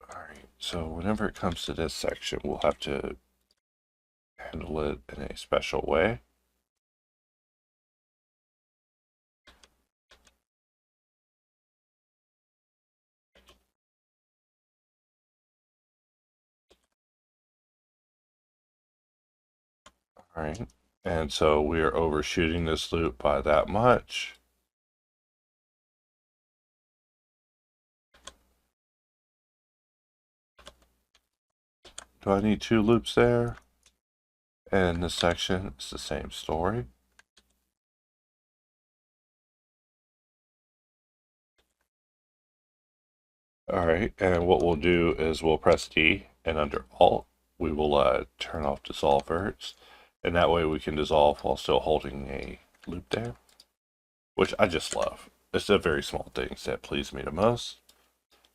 All right, so whenever it comes to this section, we'll have to handle it in a special way. All right, and so we are overshooting this loop by that much. Do I need 2 loops there? And in this section, it's the same story. All right, and what we'll do is we'll press D, and under Alt, we will turn off dissolve verts, and that way we can dissolve while still holding a loop there, which I just love. It's the very small things that please me the most.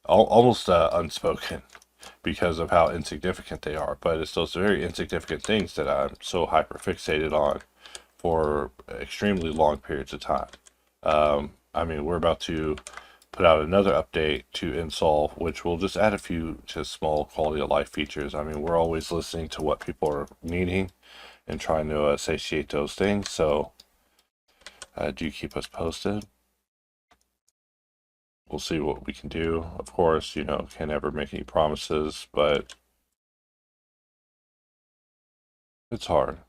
Almost unspoken because of how insignificant they are, but it's those very insignificant things that I'm so hyper fixated on for extremely long periods of time. I mean, we're about to put out another update to install, which will just add a few just small quality of life features. I mean, we're always listening to what people are needing and trying to satiate those things. So do keep us posted. We'll see what we can do. Of course, can't ever make any promises, but it's hard.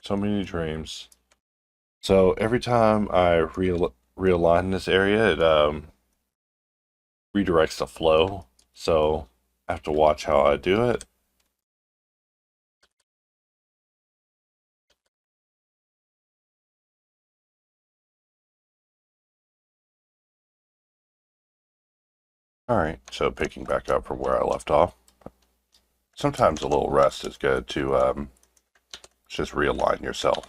So many dreams. So every time I realign this area, it redirects the flow. So I have to watch how I do it. Alright, so picking back up from where I left off. Sometimes a little rest is good to just realign yourself.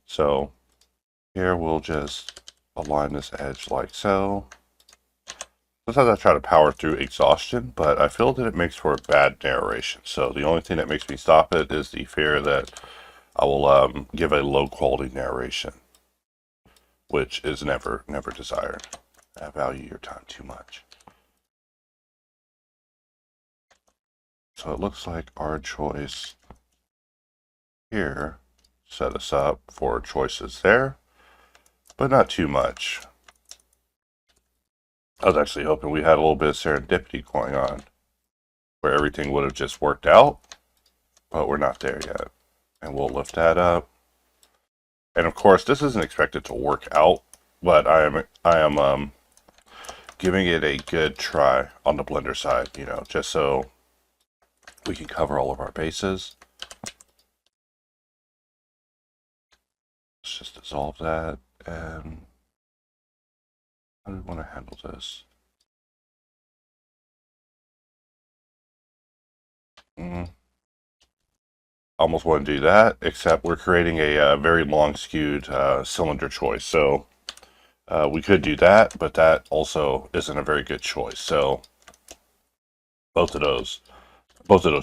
So here we'll just align this edge like so. Sometimes I try to power through exhaustion, but I feel that it makes for a bad narration. So the only thing that makes me stop it is the fear that I will give a low quality narration, which is never desired. I value your time too much. So it looks like our choice here set us up for choices there, but not too much. I was actually hoping we had a little bit of serendipity going on, where everything would have just worked out, but we're not there yet. And we'll lift that up. And of course, this isn't expected to work out, but I am giving it a good try on the Blender side, you know, just so we can cover all of our bases. Let's just dissolve that. And how do we want to handle this? Almost want to do that, except we're creating a very long skewed cylinder choice. So we could do that, but that also isn't a very good choice. So both of those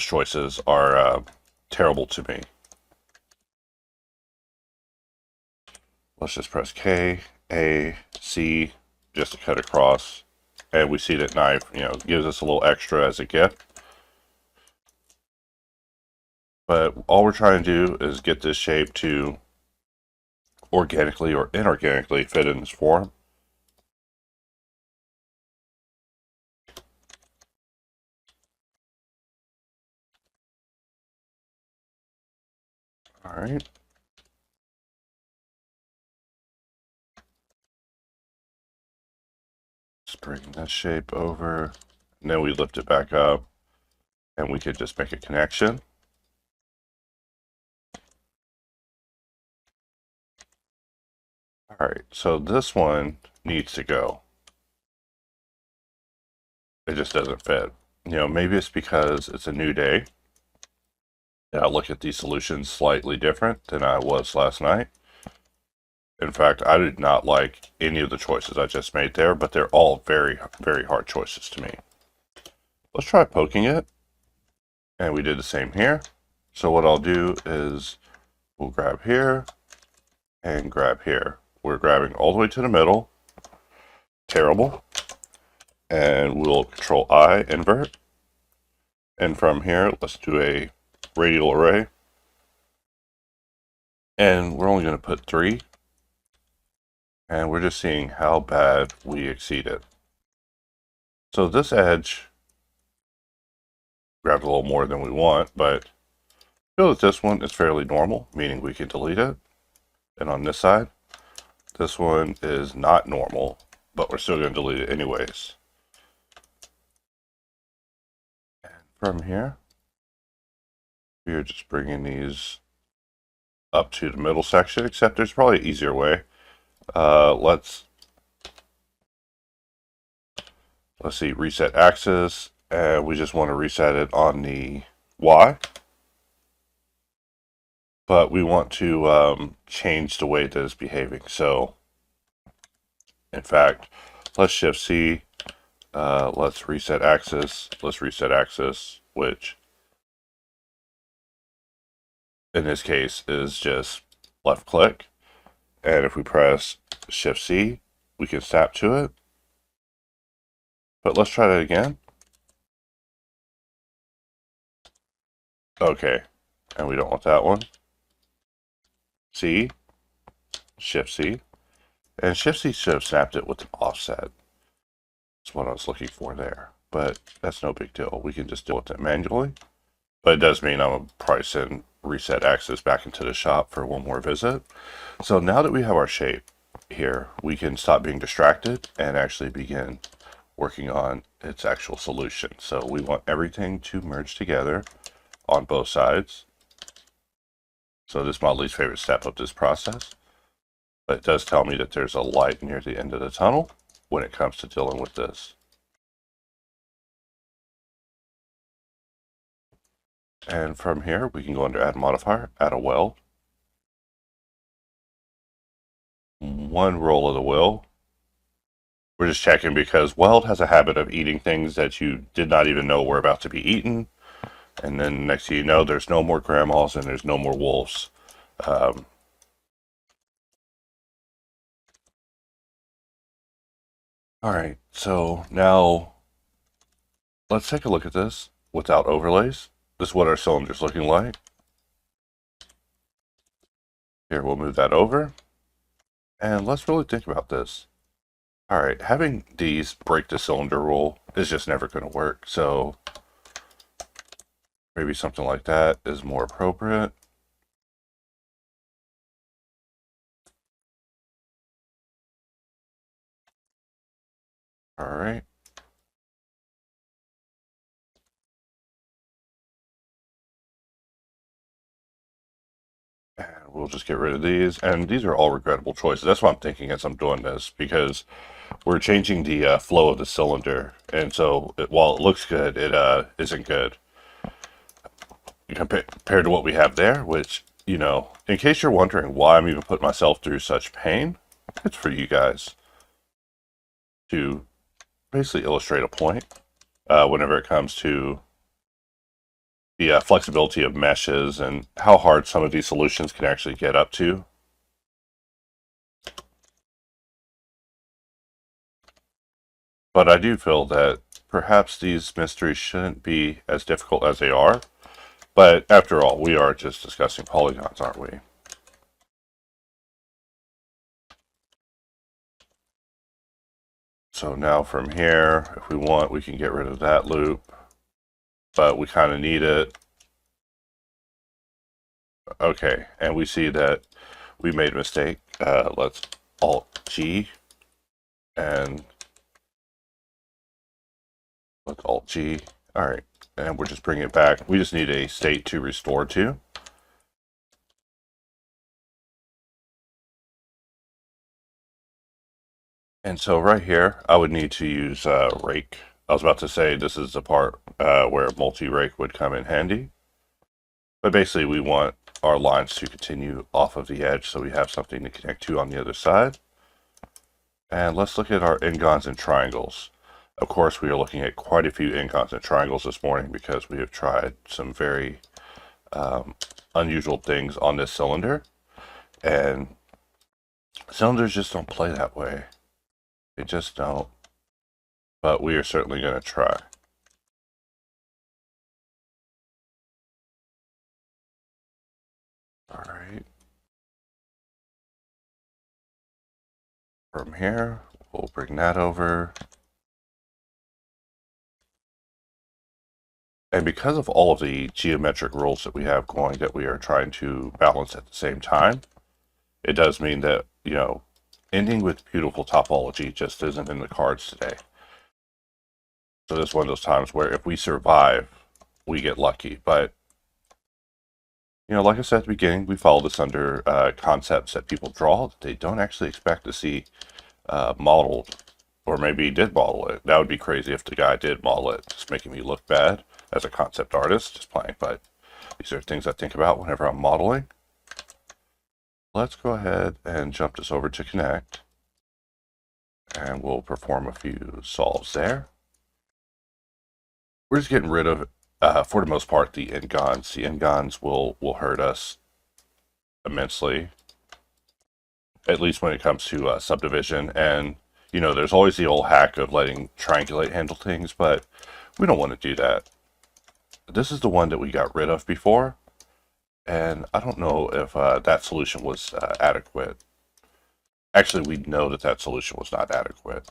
choices are terrible to me. Let's just press K, A, C, just to cut across. And we see that knife, you know, gives us a little extra as a gift. But all we're trying to do is get this shape to organically or inorganically fit in this form. All right. Just bring that shape over, and then we lift it back up, and we could just make a connection. All right, so this one needs to go. It just doesn't fit. You know, maybe it's because it's a new day. And I look at these solutions slightly different than I was last night. In fact, I did not like any of the choices I just made there, but they're all very, very hard choices to me. Let's try poking it. And we did the same here. So what I'll do is we'll grab here and grab here. We're grabbing all the way to the middle. Terrible. And we'll Control I, invert. And from here, let's do a radial array. And we're only going to put 3. And we're just seeing how bad we exceed it. So this edge grabbed a little more than we want, but feel that this one is fairly normal, meaning we can delete it. And on this side, this one is not normal, but we're still going to delete it anyways. And from here, we are just bringing these up to the middle section, except there's probably an easier way. Let's see, reset axis, and we just want to reset it on the Y. But we want to change the way that it's behaving. So, in fact, let's Shift C. Let's reset axis. Let's reset axis, which in this case is just left click. And if we press Shift C, we can snap to it. But let's try that again. Okay, and we don't want that one. C, Shift C, and Shift C should have snapped it with an offset. That's what I was looking for there, but that's no big deal. We can just deal with it manually. But it does mean I'm going to probably send reset axis back into the shop for one more visit. So now that we have our shape here, we can stop being distracted and actually begin working on its actual solution. So we want everything to merge together on both sides. So this is my least favorite step of this process. But it does tell me that there's a light near the end of the tunnel when it comes to dealing with this. And from here, we can go under Add Modifier, add a weld. One roll of the wheel. We're just checking because weld has a habit of eating things that you did not even know were about to be eaten. And then next thing you know, there's no more grandmas and there's no more wolves. All right, so now let's take a look at this without overlays. This is what our cylinder's looking like. Here, we'll move that over. And let's really think about this. Alright, having these break the cylinder rule is just never going to work, so maybe something like that is more appropriate. Alright. And we'll just get rid of these. And these are all regrettable choices. That's what I'm thinking as I'm doing this, because we're changing the flow of the cylinder. And so while it looks good, it isn't good. Compared to what we have there, which, you know, in case you're wondering why I'm even putting myself through such pain, it's for you guys to basically illustrate a point whenever it comes to the flexibility of meshes and how hard some of these solutions can actually get up to. But I do feel that perhaps these mysteries shouldn't be as difficult as they are. But after all, we are just discussing polygons, aren't we? So now from here, if we want, we can get rid of that loop. But we kind of need it. Okay, and we see that we made a mistake. Let's Alt-G. And let's Alt-G. All right, and we're just bringing it back. We just need a state to restore to. And so right here, I would need to use rake. I was about to say this is the part where multi-rake would come in handy. But basically we want our lines to continue off of the edge so we have something to connect to on the other side. And let's look at our n-gons and triangles. Of course, we are looking at quite a few n-gons and triangles this morning because we have tried some very unusual things on this cylinder. And cylinders just don't play that way. They just don't. But we are certainly going to try. All right. From here, we'll bring that over. And because of all of the geometric rules that we have going that we are trying to balance at the same time, it does mean that, you know, ending with beautiful topology just isn't in the cards today. So this is one of those times where if we survive, we get lucky. But, you know, like I said at the beginning, we follow this under concepts that people draw that they don't actually expect to see modeled, or maybe he did model it. That would be crazy if the guy did model it, just making me look bad as a concept artist, just playing. But these are things I think about whenever I'm modeling. Let's go ahead and jump this over to connect, and we'll perform a few solves there. We're just getting rid of, for the most part, the n-gons. The n-gons will hurt us immensely, at least when it comes to subdivision. And, you know, there's always the old hack of letting triangulate handle things, but we don't want to do that. This is the one that we got rid of before, and I don't know if that solution was adequate. Actually, we know that that solution was not adequate.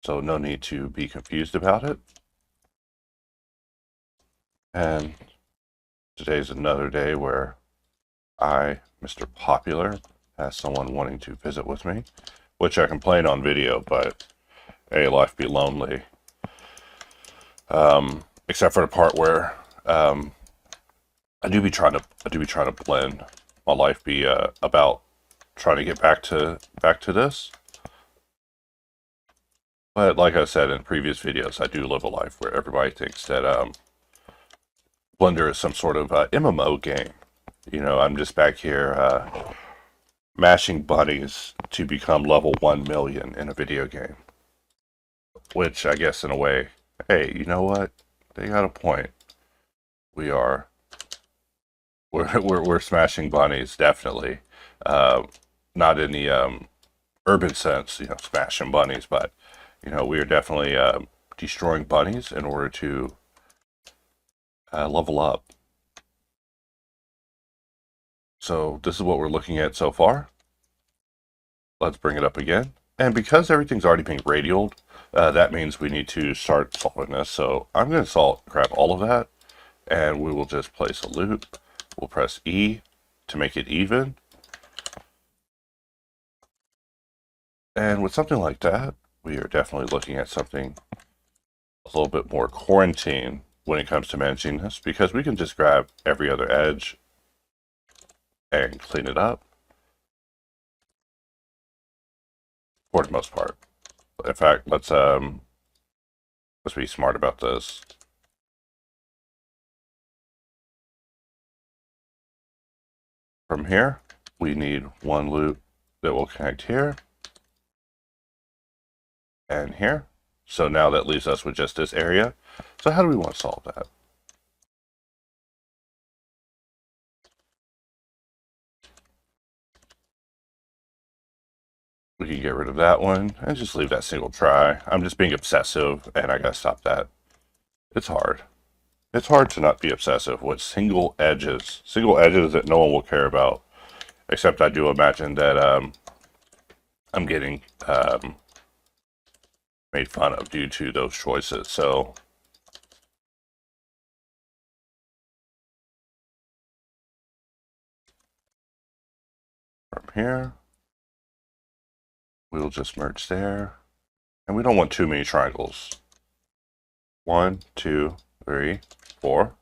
So no need to be confused about it. And today's another day where I, Mr. Popular, has someone wanting to visit with me, which I complain on video, but hey, life be lonely. Except for the part where I do be trying to blend. My life be about trying to get back to this. But like I said in previous videos, I do live a life where everybody thinks that Blender is some sort of MMO game. You know, I'm just back here mashing bunnies to become level 1 million in a video game. Which I guess in a way, hey, you know what? They got a point. We're smashing bunnies, definitely. Not in the urban sense, you know, smashing bunnies, but you know, we are definitely destroying bunnies in order to level up. So this is what we're looking at so far. Let's bring it up again. And because everything's already being radialed, that means we need to start solving this. So I'm going to grab all of that, and we will just place a loop. We'll press E to make it even. And with something like that, we are definitely looking at something a little bit more quarantine when it comes to managing this, because we can just grab every other edge and clean it up for the most part. In fact, let's be smart about this. From here, we need one loop that will connect here and here. So now that leaves us with just this area. So how do we want to solve that? We can get rid of that one and just leave that single try. I'm just being obsessive, and I gotta stop that. It's hard. It's hard to not be obsessive with single edges that no one will care about. Except I do imagine that I'm getting made fun of due to those choices. So from here, we'll just merge there. And we don't want too many triangles. 1, 2, 3, 4.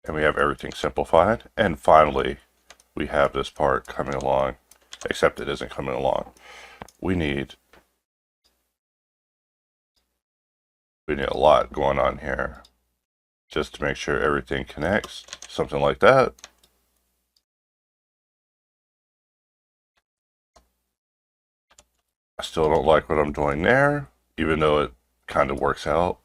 And we have everything simplified. And finally, we have this part coming along, except it isn't coming along. We need a lot going on here just to make sure everything connects, something like that. I still don't like what I'm doing there, even though it kind of works out.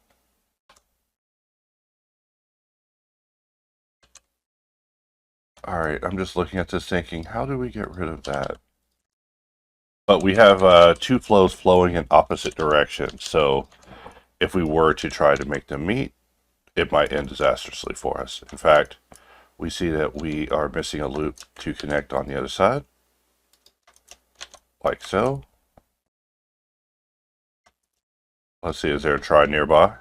Alright, I'm just looking at this thinking, how do we get rid of that? But we have two flows flowing in opposite directions, so if we were to try to make them meet, it might end disastrously for us. In fact, we see that we are missing a loop to connect on the other side, like so. Let's see, is there a try nearby?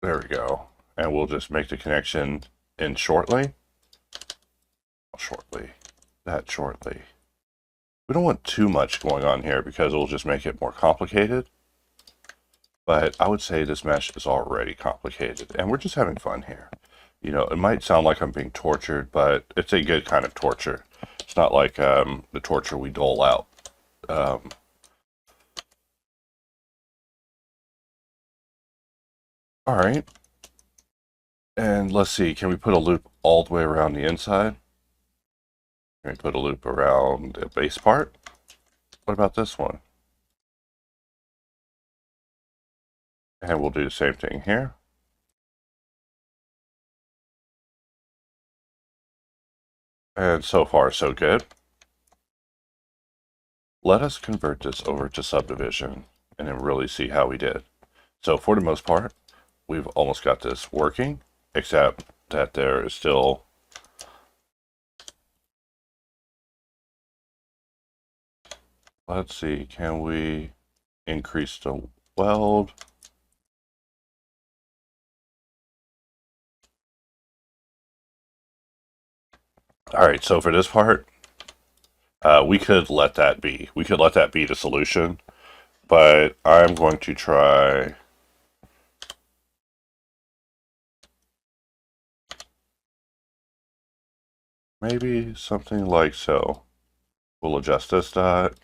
There we go. And we'll just make the connection in shortly. That shortly. We don't want too much going on here because it'll just make it more complicated. But I would say this mesh is already complicated, and we're just having fun here. You know, it might sound like I'm being tortured, but it's a good kind of torture. It's not like the torture we dole out. All right. And let's see, can we put a loop all the way around the inside? Can we put a loop around the base part? What about this one? And we'll do the same thing here. And so far, so good. Let us convert this over to subdivision and then really see how we did. So for the most part, we've almost got this working, except that there is still let's see, can we increase the weld? All right, so for this part, we could let that be. We could let that be the solution, but I'm going to try maybe something like so. We'll adjust this dot.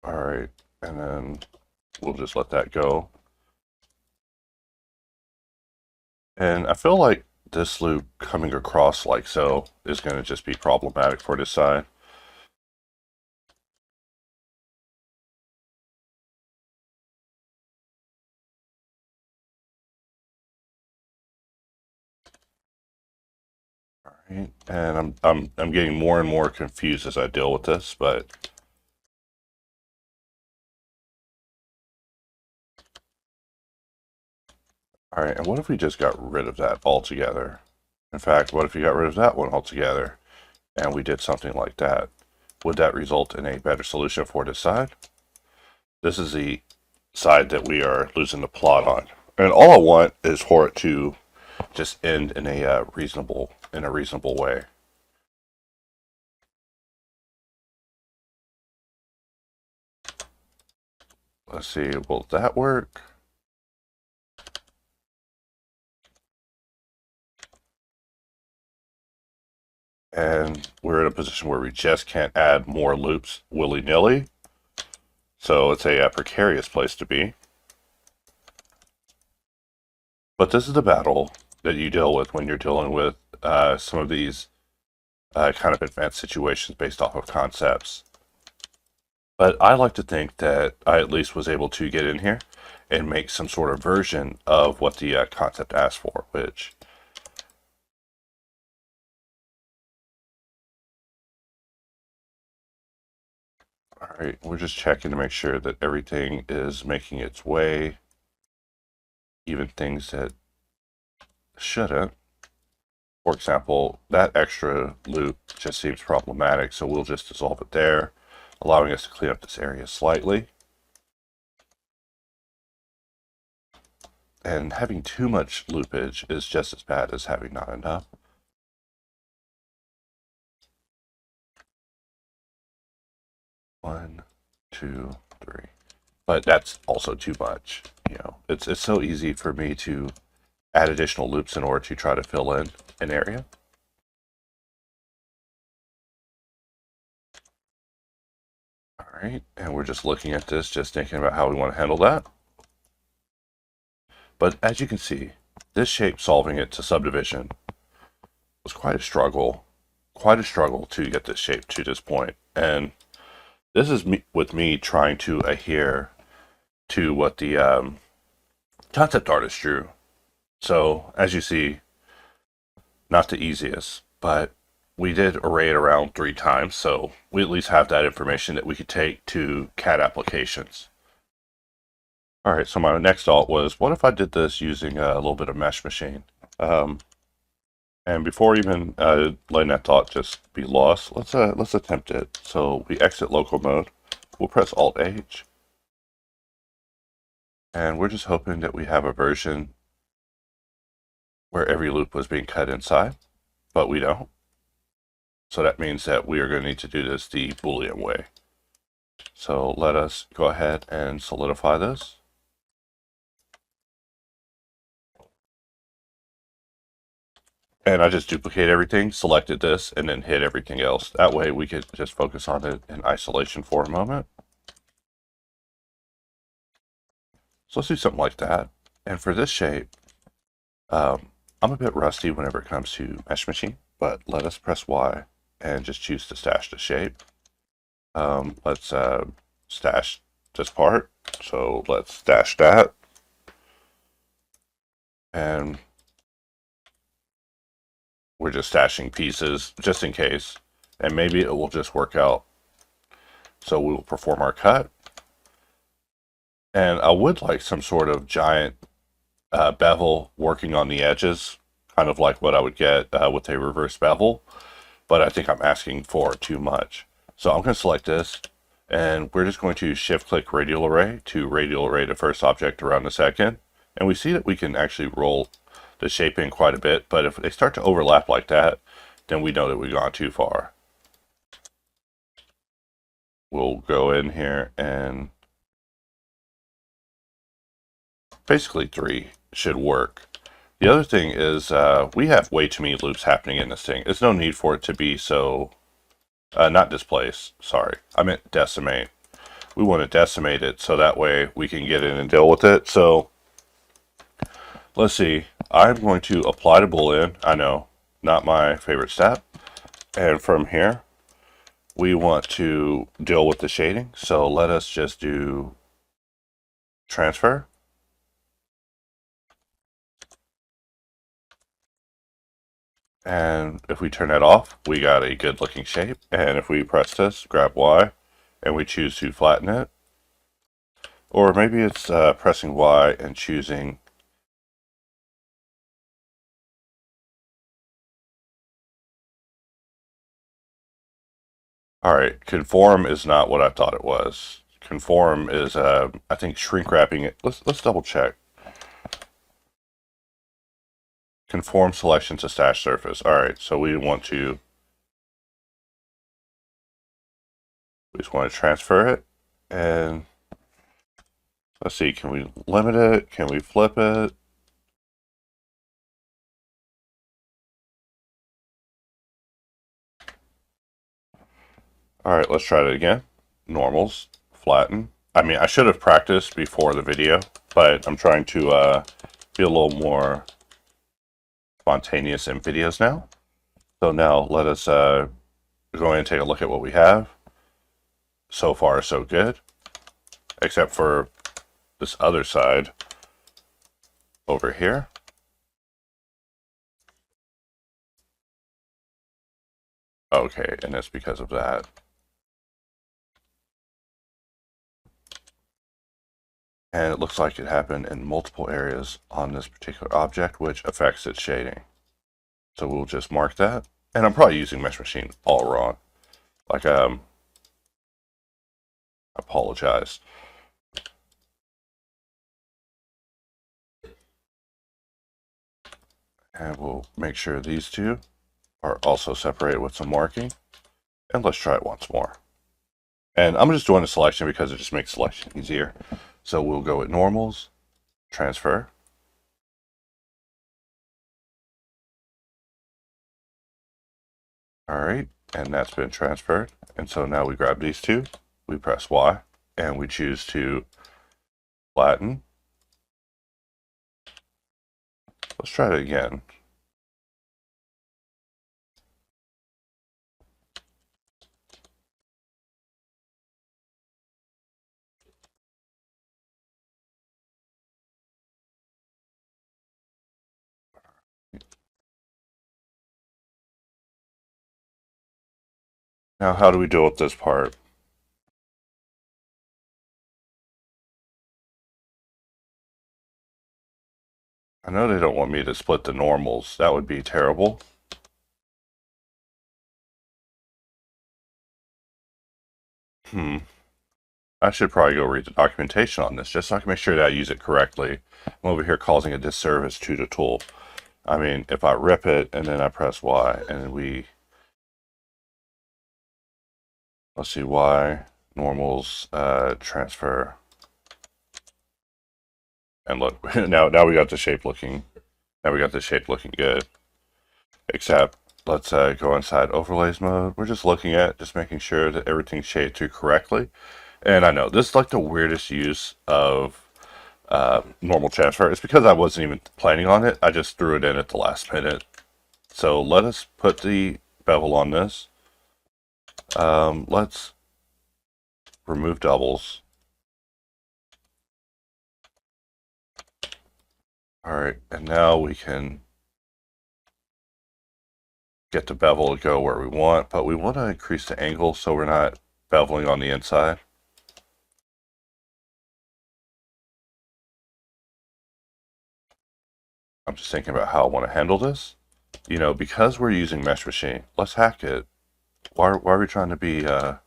All right, and then we'll just let that go. And I feel like this loop coming across like so is going to just be problematic for this side. All right. Right. And I'm getting more and more confused as I deal with this, but all right, and what if we just got rid of that altogether? In fact, what if we got rid of that one altogether and we did something like that? Would that result in a better solution for this side? This is the side that we are losing the plot on. And all I want is for it to just end in a reasonable way. Let's see, will that work? And we're in a position where we just can't add more loops willy-nilly. So it's a precarious place to be. But this is the battle that you deal with when you're dealing with some of these kind of advanced situations based off of concepts. But I like to think that I at least was able to get in here and make some sort of version of what the concept asked for, which... Alright, we're just checking to make sure that everything is making its way, even things that shouldn't. For example, that extra loop just seems problematic, so we'll just dissolve it there, allowing us to clean up this area slightly. And having too much loopage is just as bad as having not enough. One, two, three. But that's also too much. You know, it's so easy for me to add additional loops in order to try to fill in an area. All right, and we're just looking at this, just thinking about how we want to handle that. But as you can see, this shape solving it to subdivision was quite a struggle to get this shape to this point. And this is with me trying to adhere to what the concept artist drew. So as you see, not the easiest, but we did array it around 3 times, so we at least have that information that we could take to CAD applications. All right, so my next thought was, what if I did this using a little bit of Mesh Machine? And before even letting that thought just be lost, let's attempt it. So we exit local mode. We'll press Alt-H. And we're just hoping that we have a version where every loop was being cut inside, but we don't. So that means that we are going to need to do this the Boolean way. So let us go ahead and solidify this. And I just duplicate everything, selected this, and then hit everything else. That way we could just focus on it in isolation for a moment. So let's do something like that. And for this shape, I'm a bit rusty whenever it comes to Mesh Machine, but let us press Y and just choose to stash the shape. Let's stash this part. So let's stash that. And we're just stashing pieces just in case. And maybe it will just work out. So we will perform our cut. And I would like some sort of giant bevel working on the edges, kind of like what I would get with a reverse bevel. But I think I'm asking for too much. So I'm going to select this, and we're just going to shift-click radial array to radial array the first object around the second. And we see that we can actually roll the shape in quite a bit, but if they start to overlap like that, then we know that we've gone too far. We'll go in here and basically 3 should work. The other thing is we have way too many loops happening in this thing. There's no need for it to be so, not displace, sorry. I meant decimate. We want to decimate it so that way we can get in and deal with it. So let's see. I'm going to apply the Boolean. I know, not my favorite step. And from here, we want to deal with the shading. So let us just do transfer. And if we turn that off, we got a good looking shape. And if we press this, grab Y, and we choose to flatten it, or maybe it's pressing Y and choosing Alright, conform is not what I thought it was. Conform is, I think, shrink wrapping it. Let's double check. Conform selection to stash surface. Alright, so we just want to transfer it. And let's see, can we limit it? Can we flip it? Alright, let's try it again. Normals, flatten. I mean, I should have practiced before the video, but I'm trying to be a little more spontaneous in videos now. So now let us go ahead and take a look at what we have. So far, so good. Except for this other side over here. Okay, and it's because of that. And it looks like it happened in multiple areas on this particular object, which affects its shading. So we'll just mark that. And I'm probably using Mesh Machine all wrong. Like, I apologize. And we'll make sure these two are also separated with some marking. And let's try it once more. And I'm just doing a selection because it just makes selection easier. So we'll go with normals, transfer. All right, and that's been transferred. And so now we grab these two, we press Y, and we choose to flatten. Let's try it again. Now, how do we deal with this part? I know they don't want me to split the normals. That would be terrible. I should probably go read the documentation on this just so I can make sure that I use it correctly. I'm over here causing a disservice to the tool. I mean, if I rip it and then I press Y and let's see, Y, normals, transfer. And look, now we got the shape looking, good. Except, let's go inside overlays mode. We're just looking at, just making sure that everything's shaded to correctly. And I know, this is like the weirdest use of normal transfer. It's because I wasn't even planning on it. I just threw it in at the last minute. So let us put the bevel on this. Let's remove doubles. All right, and now we can get the bevel to go where we want, but we want to increase the angle so we're not beveling on the inside. I'm just thinking about how I want to handle this. You know, because we're using Mesh Machine, let's hack it. Why are we trying to be, let's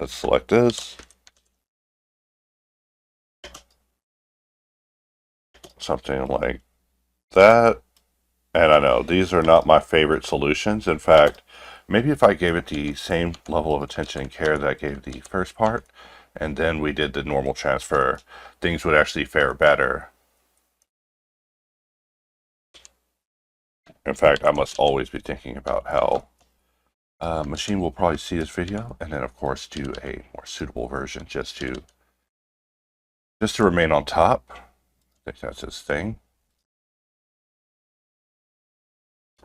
select this. Something like that. And I know, these are not my favorite solutions. In fact, maybe if I gave it the same level of attention and care that I gave the first part, and then we did the normal transfer, things would actually fare better. In fact, I must always be thinking about how Machine will probably see this video, and then of course do a more suitable version just to remain on top. I think that's his thing.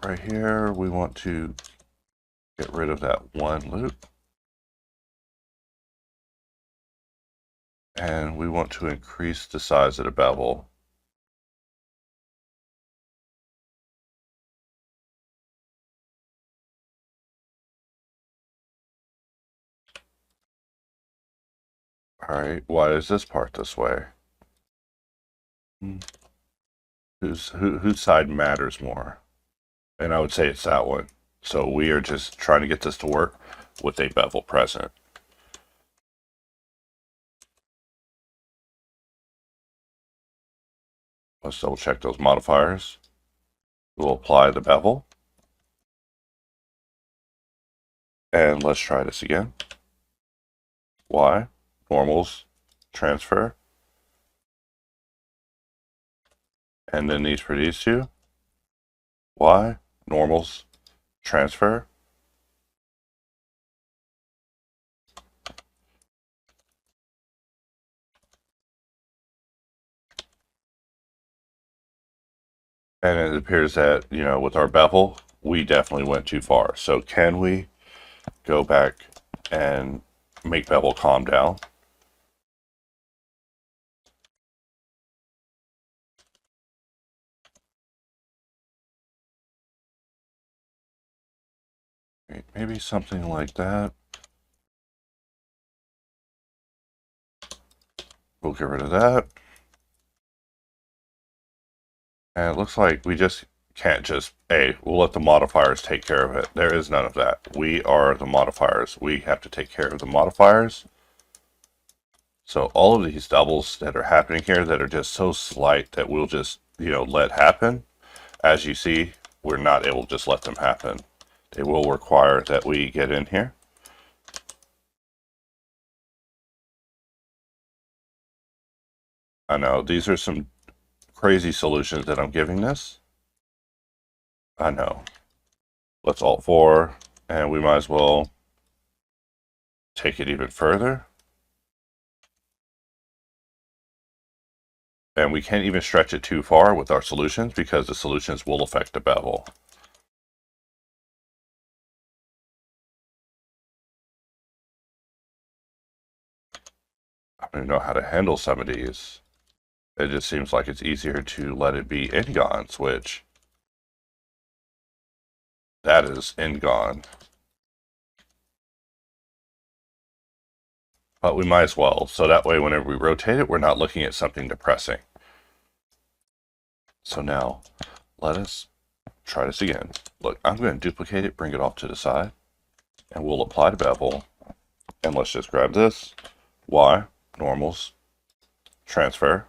Right here, we want to get rid of that one loop. And we want to increase the size of the bevel. Alright, why is this part this way? Whose side matters more? And I would say it's that one. So we are just trying to get this to work with a bevel present. Let's double check those modifiers. We'll apply the bevel. And let's try this again. Y, normals, transfer. And then these for these two. Y, normals, transfer. And it appears that, you know, with our bevel, we definitely went too far. So can we go back and make bevel calm down? Maybe something like that. We'll get rid of that. And it looks like we just can't just, we'll let the modifiers take care of it. There is none of that. We are the modifiers. We have to take care of the modifiers. So all of these doubles that are happening here that are just so slight that we'll just, you know, let happen. As you see, we're not able to just let them happen. They will require that we get in here. I know, these are some crazy solutions that I'm giving this. I know. Let's Alt 4, and we might as well take it even further. And we can't even stretch it too far with our solutions because the solutions will affect the bevel. I don't even know how to handle some of these. It just seems like it's easier to let it be N-gons, which that is N-gon. But we might as well, so that way whenever we rotate it, we're not looking at something depressing. So now, let us try this again. Look, I'm going to duplicate it, bring it off to the side, and we'll apply the bevel. And let's just grab this, Y, normals, transfer.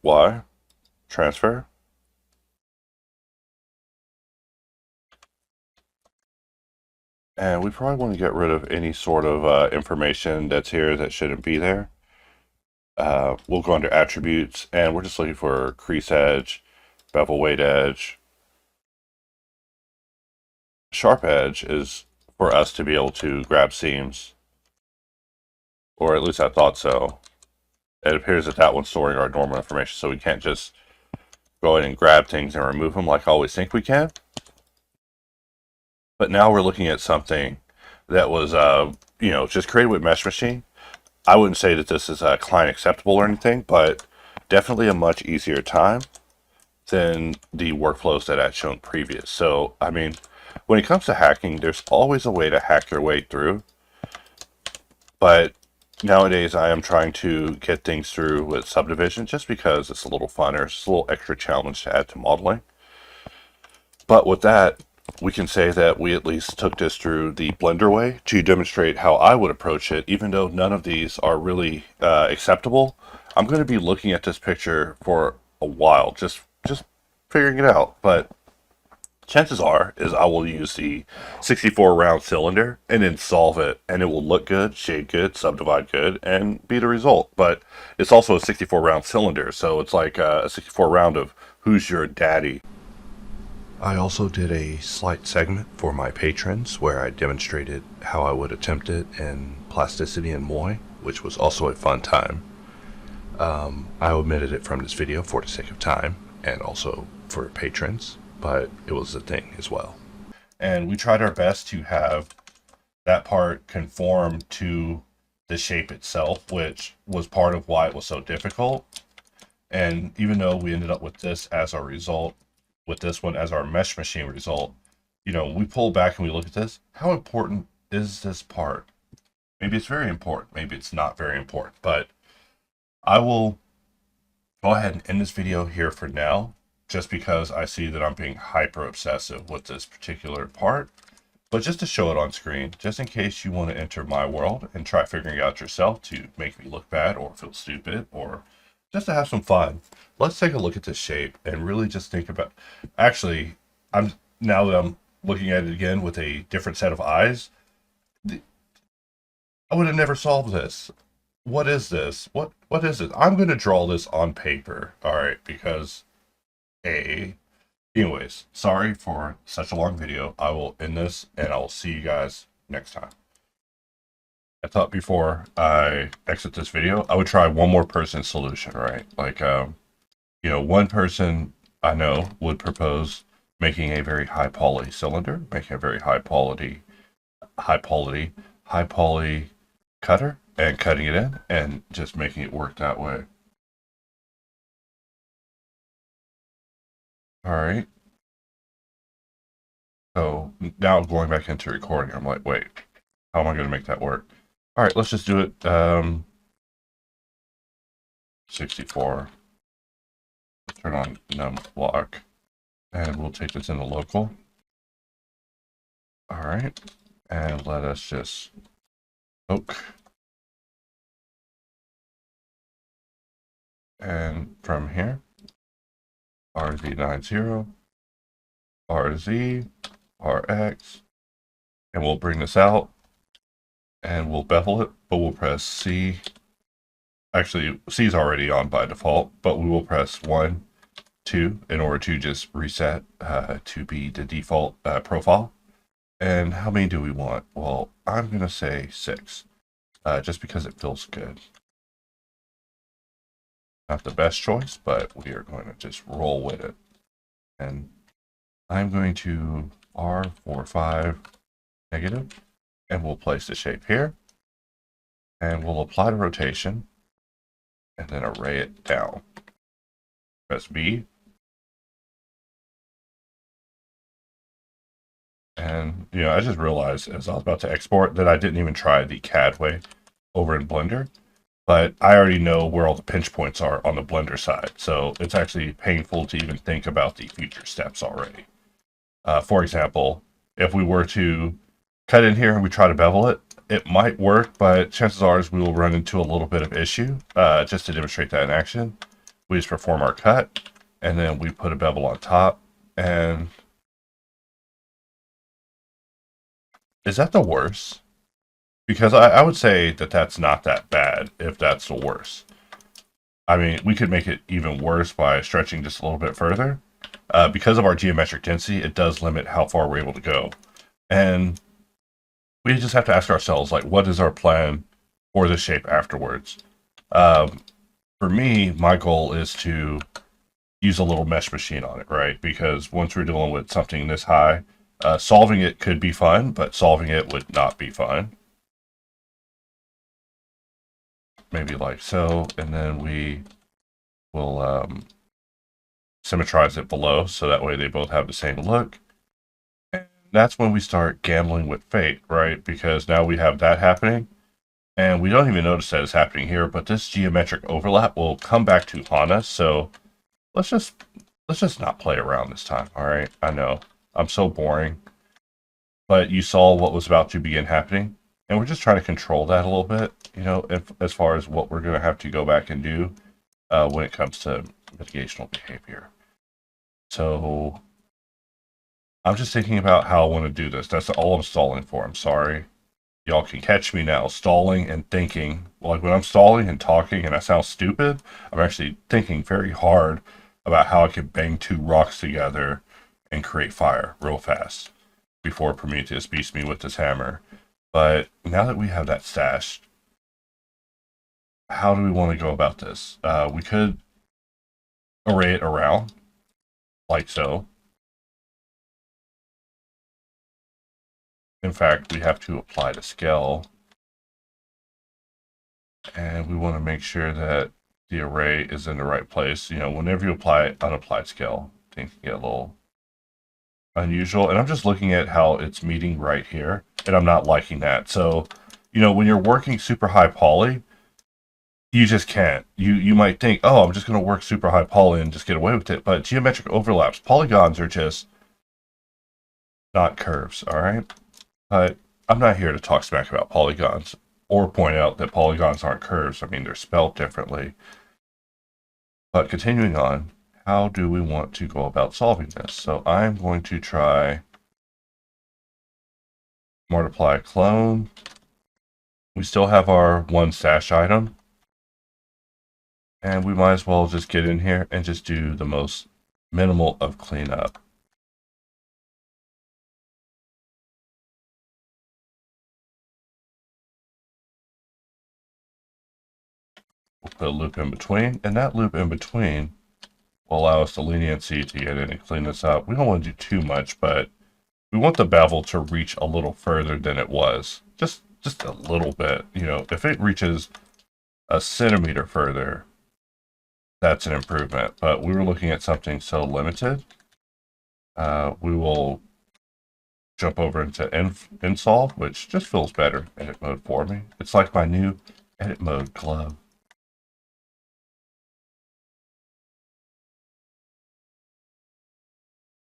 Y, transfer. And we probably want to get rid of any sort of information that's here that shouldn't be there. We'll go under attributes, and we're just looking for crease edge, bevel weight edge. Sharp edge is for us to be able to grab seams, or at least I thought so. It appears that that one's storing our normal information, so we can't just go ahead and grab things and remove them like I always think we can. But now we're looking at something that was, you know, just created with Mesh Machine. I wouldn't say that this is client acceptable or anything, but definitely a much easier time than the workflows that I'd shown previous. So, I mean, when it comes to hacking, there's always a way to hack your way through. But nowadays, I am trying to get things through with subdivision just because it's a little funner. It's a little extra challenge to add to modeling. But with that, we can say that we at least took this through the Blender way to demonstrate how I would approach it. Even though none of these are really acceptable, I'm going to be looking at this picture for a while, just figuring it out. But chances are is I will use the 64 round cylinder and then solve it, and it will look good, shade good, subdivide good, and be the result. But it's also a 64 round cylinder, so it's like a 64 round of Who's Your Daddy. I also did a slight segment for my patrons where I demonstrated how I would attempt it in Plasticity and Moi, which was also a fun time. I omitted it from this video for the sake of time and also for patrons, but it was a thing as well. And we tried our best to have that part conform to the shape itself, which was part of why it was so difficult. And even though we ended up with this as our result, with this one as our Mesh Machine result, we pull back and we look at this, how important is this part? Maybe it's very important. Maybe it's not very important. But I will go ahead and end this video here for now, just because I see that I'm being hyper obsessive with this particular part. But just to show it on screen, just in case you want to enter my world and try figuring it out yourself to make me look bad or feel stupid or just to have some fun, let's take a look at this shape and really just think about. Actually, now that I'm looking at it again with a different set of eyes, I would have never solved this. What is this? What is it? I'm going to draw this on paper, all right, because anyways, sorry for such a long video. I will end this, and I will see you guys next time. I thought before I exit this video, I would try one more person's solution, right? Like, one person I know would propose making a very high poly cylinder, making a very high poly cutter, and cutting it in, and just making it work that way. All right. So now going back into recording, I'm like, wait, how am I going to make that work? All right, let's just do it. 64. Turn on num block, and we'll take this into local. All right, and let us just poke. And from here, RZ90, RZ, RX, and we'll bring this out, and we'll bevel it, but we'll press C. Actually, C is already on by default, but we will press 1, 2 in order to just reset to be the default profile. And how many do we want? Well, I'm going to say 6, just because it feels good. Not the best choice, but we are going to just roll with it. And I'm going to R45 negative, and we'll place the shape here, and we'll apply the rotation, and then array it down. Press B, and I just realized as I was about to export that I didn't even try the CAD way over in Blender, but I already know where all the pinch points are on the Blender side, so it's actually painful to even think about the future steps already. For example, if we were to cut in here and we try to bevel it, it might work, but chances are we will run into a little bit of issue. Just to demonstrate that in action, we just perform our cut, and then we put a bevel on top. And is that the worst? Because I would say that that's not that bad if that's the worst. I mean, we could make it even worse by stretching just a little bit further. Because of our geometric density, it does limit how far we're able to go. And we just have to ask ourselves, like, what is our plan for the shape afterwards? For me, my goal is to use a little mesh machine on it, right? Because once we're dealing with something this high, solving it could be fun, but solving it would not be fun. Maybe like so, and then we will symmetrize it below, so that way they both have the same look. And that's when we start gambling with fate, right? Because now we have that happening, and we don't even notice that it's happening here, but this geometric overlap will come back to haunt us. So let's just not play around this time. All right, I know I'm so boring, but you saw what was about to begin happening, and we're just trying to control that a little bit, as far as what we're going to have to go back and do when it comes to mitigational behavior. So I'm just thinking about how I want to do this. That's all I'm stalling for. I'm sorry. Y'all can catch me now stalling and thinking. Like when I'm stalling and talking and I sound stupid, I'm actually thinking very hard about how I can bang two rocks together and create fire real fast before Prometheus beats me with his hammer. But now that we have that stashed, how do we want to go about this? We could array it around, like so. In fact, we have to apply the scale. And we want to make sure that the array is in the right place. Whenever you apply unapplied scale, things get a little unusual. And I'm just looking at how it's meeting right here, and I'm not liking that. So, you know, when you're working super high poly, you just can't. You might think, oh, I'm just going to work super high poly and just get away with it. But geometric overlaps, polygons are just not curves, all right? But I'm not here to talk smack about polygons or point out that polygons aren't curves. I mean, they're spelled differently. But continuing on, how do we want to go about solving this? So I'm going to try multiply clone. We still have our one stash item. And we might as well just get in here and just do the most minimal of cleanup. We'll put a loop in between, and that loop in between will allow us the leniency to get in and clean this up. We don't want to do too much, but we want the bevel to reach a little further than it was. Just a little bit. You know, if it reaches a centimeter further, that's an improvement. But we were looking at something so limited. We will jump over into Insolve, which just feels better edit mode for me. It's like my new edit mode glove.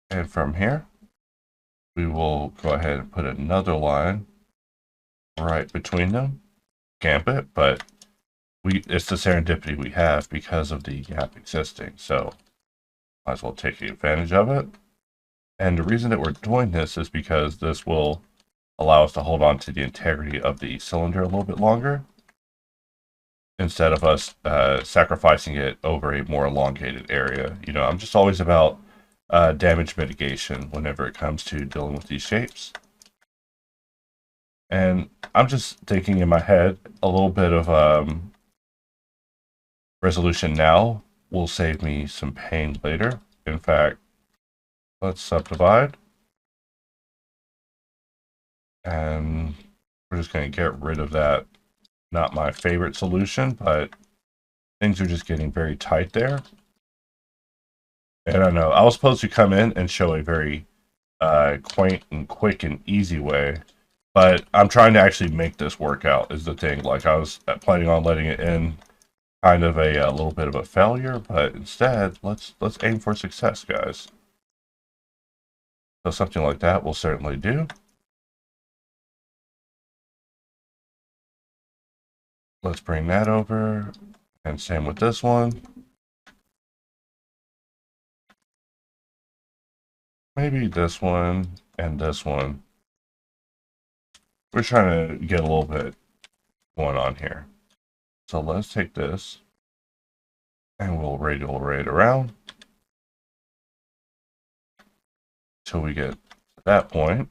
And from here, we will go ahead and put another line right between them. Gambit, but it's the serendipity we have because of the gap existing. So might as well take advantage of it. And the reason that we're doing this is because this will allow us to hold on to the integrity of the cylinder a little bit longer instead of us sacrificing it over a more elongated area. You know, I'm just always about damage mitigation whenever it comes to dealing with these shapes. And I'm just thinking in my head, a little bit of resolution now will save me some pain later. In fact, let's subdivide. And we're just going to get rid of that. Not my favorite solution, but things are just getting very tight there. And I don't know, I was supposed to come in and show a very quaint and quick and easy way, but I'm trying to actually make this work out is the thing. Like I was planning on letting it in kind of a little bit of a failure, but instead let's aim for success, guys. So something like that will certainly do. Let's bring that over, and same with this one. Maybe this one and this one. We're trying to get a little bit going on here. So let's take this and we'll radial array it around till we get to that point.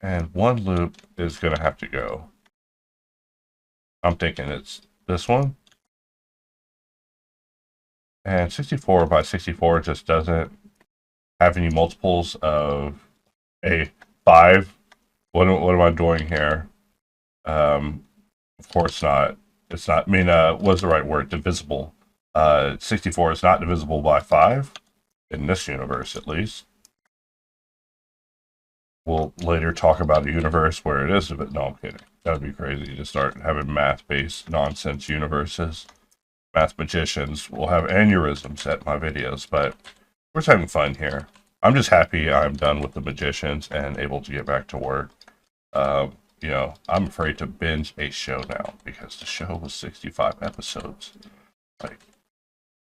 And one loop is going to have to go. I'm thinking it's this one. And 64 by 64 just doesn't have any multiples of a 5. What am I doing here? Of course not. It's not, I mean, what's the right word? Divisible. 64 is not divisible by 5, in this universe at least. We'll later talk about a universe where it is, but no, I'm kidding. That would be crazy to start having math-based nonsense universes. Math magicians will have aneurysms at my videos, but we're just having fun here. I'm just happy I'm done with the magicians and able to get back to work. You know, I'm afraid to binge a show now because the show was 65 episodes. Like,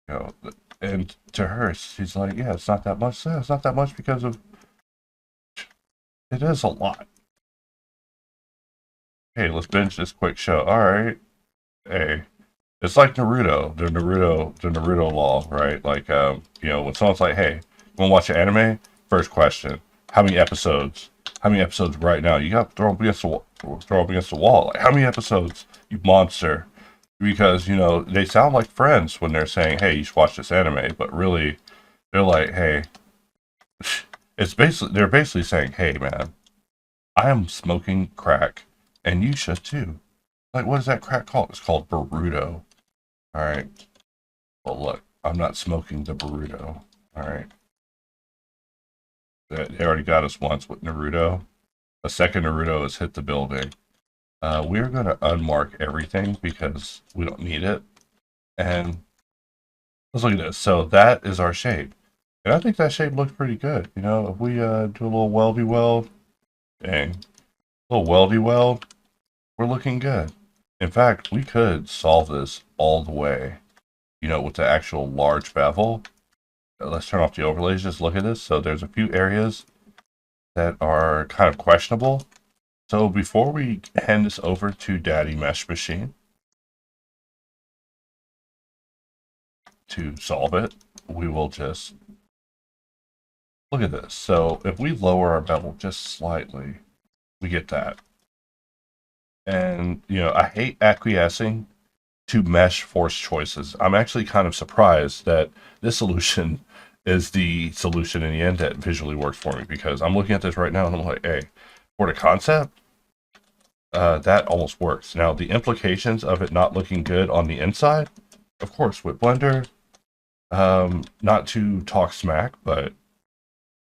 you know, and to her, she's like, yeah, it's not that much. Yeah, it's not that much because of... It is a lot. Hey, let's binge this quick show. All right. Hey, it's like Naruto, the Naruto law, right? Like, you know, when someone's like, "Hey, you want to watch an anime?" First question: how many episodes? How many episodes right now? You got to throw up against the wall. Like, how many episodes, you monster? Because you know they sound like friends when they're saying, "Hey, you should watch this anime," but really, they're like, "Hey," they're basically saying, "Hey, man, I am smoking crack, and you should too." Like, what is that crack called? It's called Boruto. All right. Well, look, I'm not smoking the burrito. All right. They already got us once with Naruto. A second Naruto has hit the building. We're going to unmark everything because we don't need it. And let's look at this. So that is our shape. And I think that shape looks pretty good. You know, if we do a little weldy weld, dang, a little weldy weld, we're looking good. In fact, we could solve this all the way, you know, with the actual large bevel. Let's turn off the overlays. Just look at this. So there's a few areas that are kind of questionable. So before we hand this over to Daddy Mesh Machine to solve it, we will just look at this. So if we lower our bevel just slightly, we get that. And, you know, I hate acquiescing to mesh force choices. I'm actually kind of surprised that this solution is the solution in the end that visually works for me, because I'm looking at this right now and I'm like, hey, for the concept, that almost works. Now, the implications of it not looking good on the inside, of course, with Blender, not to talk smack, but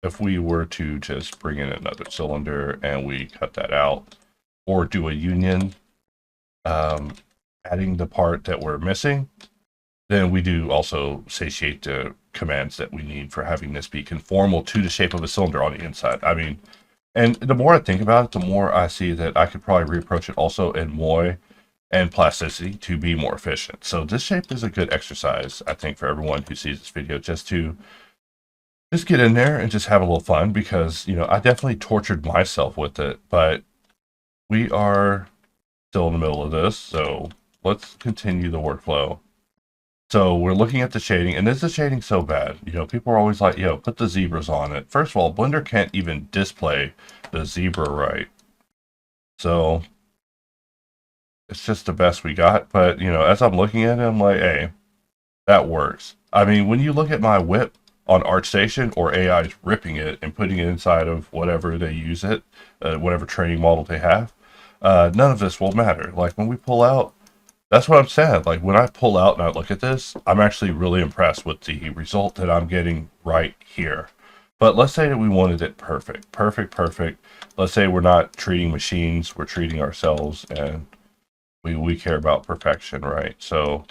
if we were to just bring in another cylinder and we cut that out, or do a union, adding the part that we're missing, then we do also satiate the commands that we need for having this be conformal to the shape of a cylinder on the inside. I mean, and the more I think about it, the more I see that I could probably reapproach it also in Moy and plasticity to be more efficient. So this shape is a good exercise, I think, for everyone who sees this video, just to just get in there and just have a little fun, because, you know, I definitely tortured myself with it, but we are still in the middle of this, so let's continue the workflow. So we're looking at the shading, and is the shading so bad? You know, people are always like, yo, put the zebras on it. First of all, Blender can't even display the zebra right. So it's just the best we got. But, you know, as I'm looking at it, I'm like, hey, that works. I mean, when you look at my whip on ArtStation, or AI is ripping it and putting it inside of whatever they use it, whatever training model they have, none of this will matter. Like when we pull out, that's what I'm saying. Like when I pull out and I look at this, I'm actually really impressed with the result that I'm getting right here. But let's say that we wanted it perfect, perfect, perfect. Let's say we're not treating machines, we're treating ourselves, and we care about perfection, right? So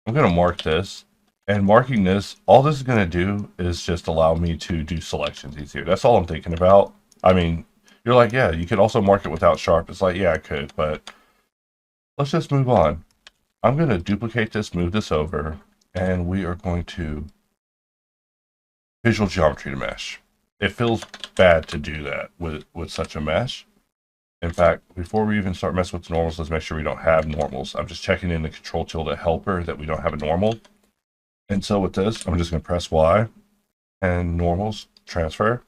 I'm going to mark this. And marking this, all this is going to do is just allow me to do selections easier. That's all I'm thinking about. I mean, you're like, yeah, you could also mark it without sharp. It's like, yeah, I could, but let's just move on. I'm going to duplicate this, move this over, and we are going to visual geometry to mesh. It feels bad to do that with such a mesh. In fact, before we even start messing with the normals, let's make sure we don't have normals. I'm just checking in the control tilde helper that we don't have a normal. And so with this, I'm just going to press Y and normals transfer.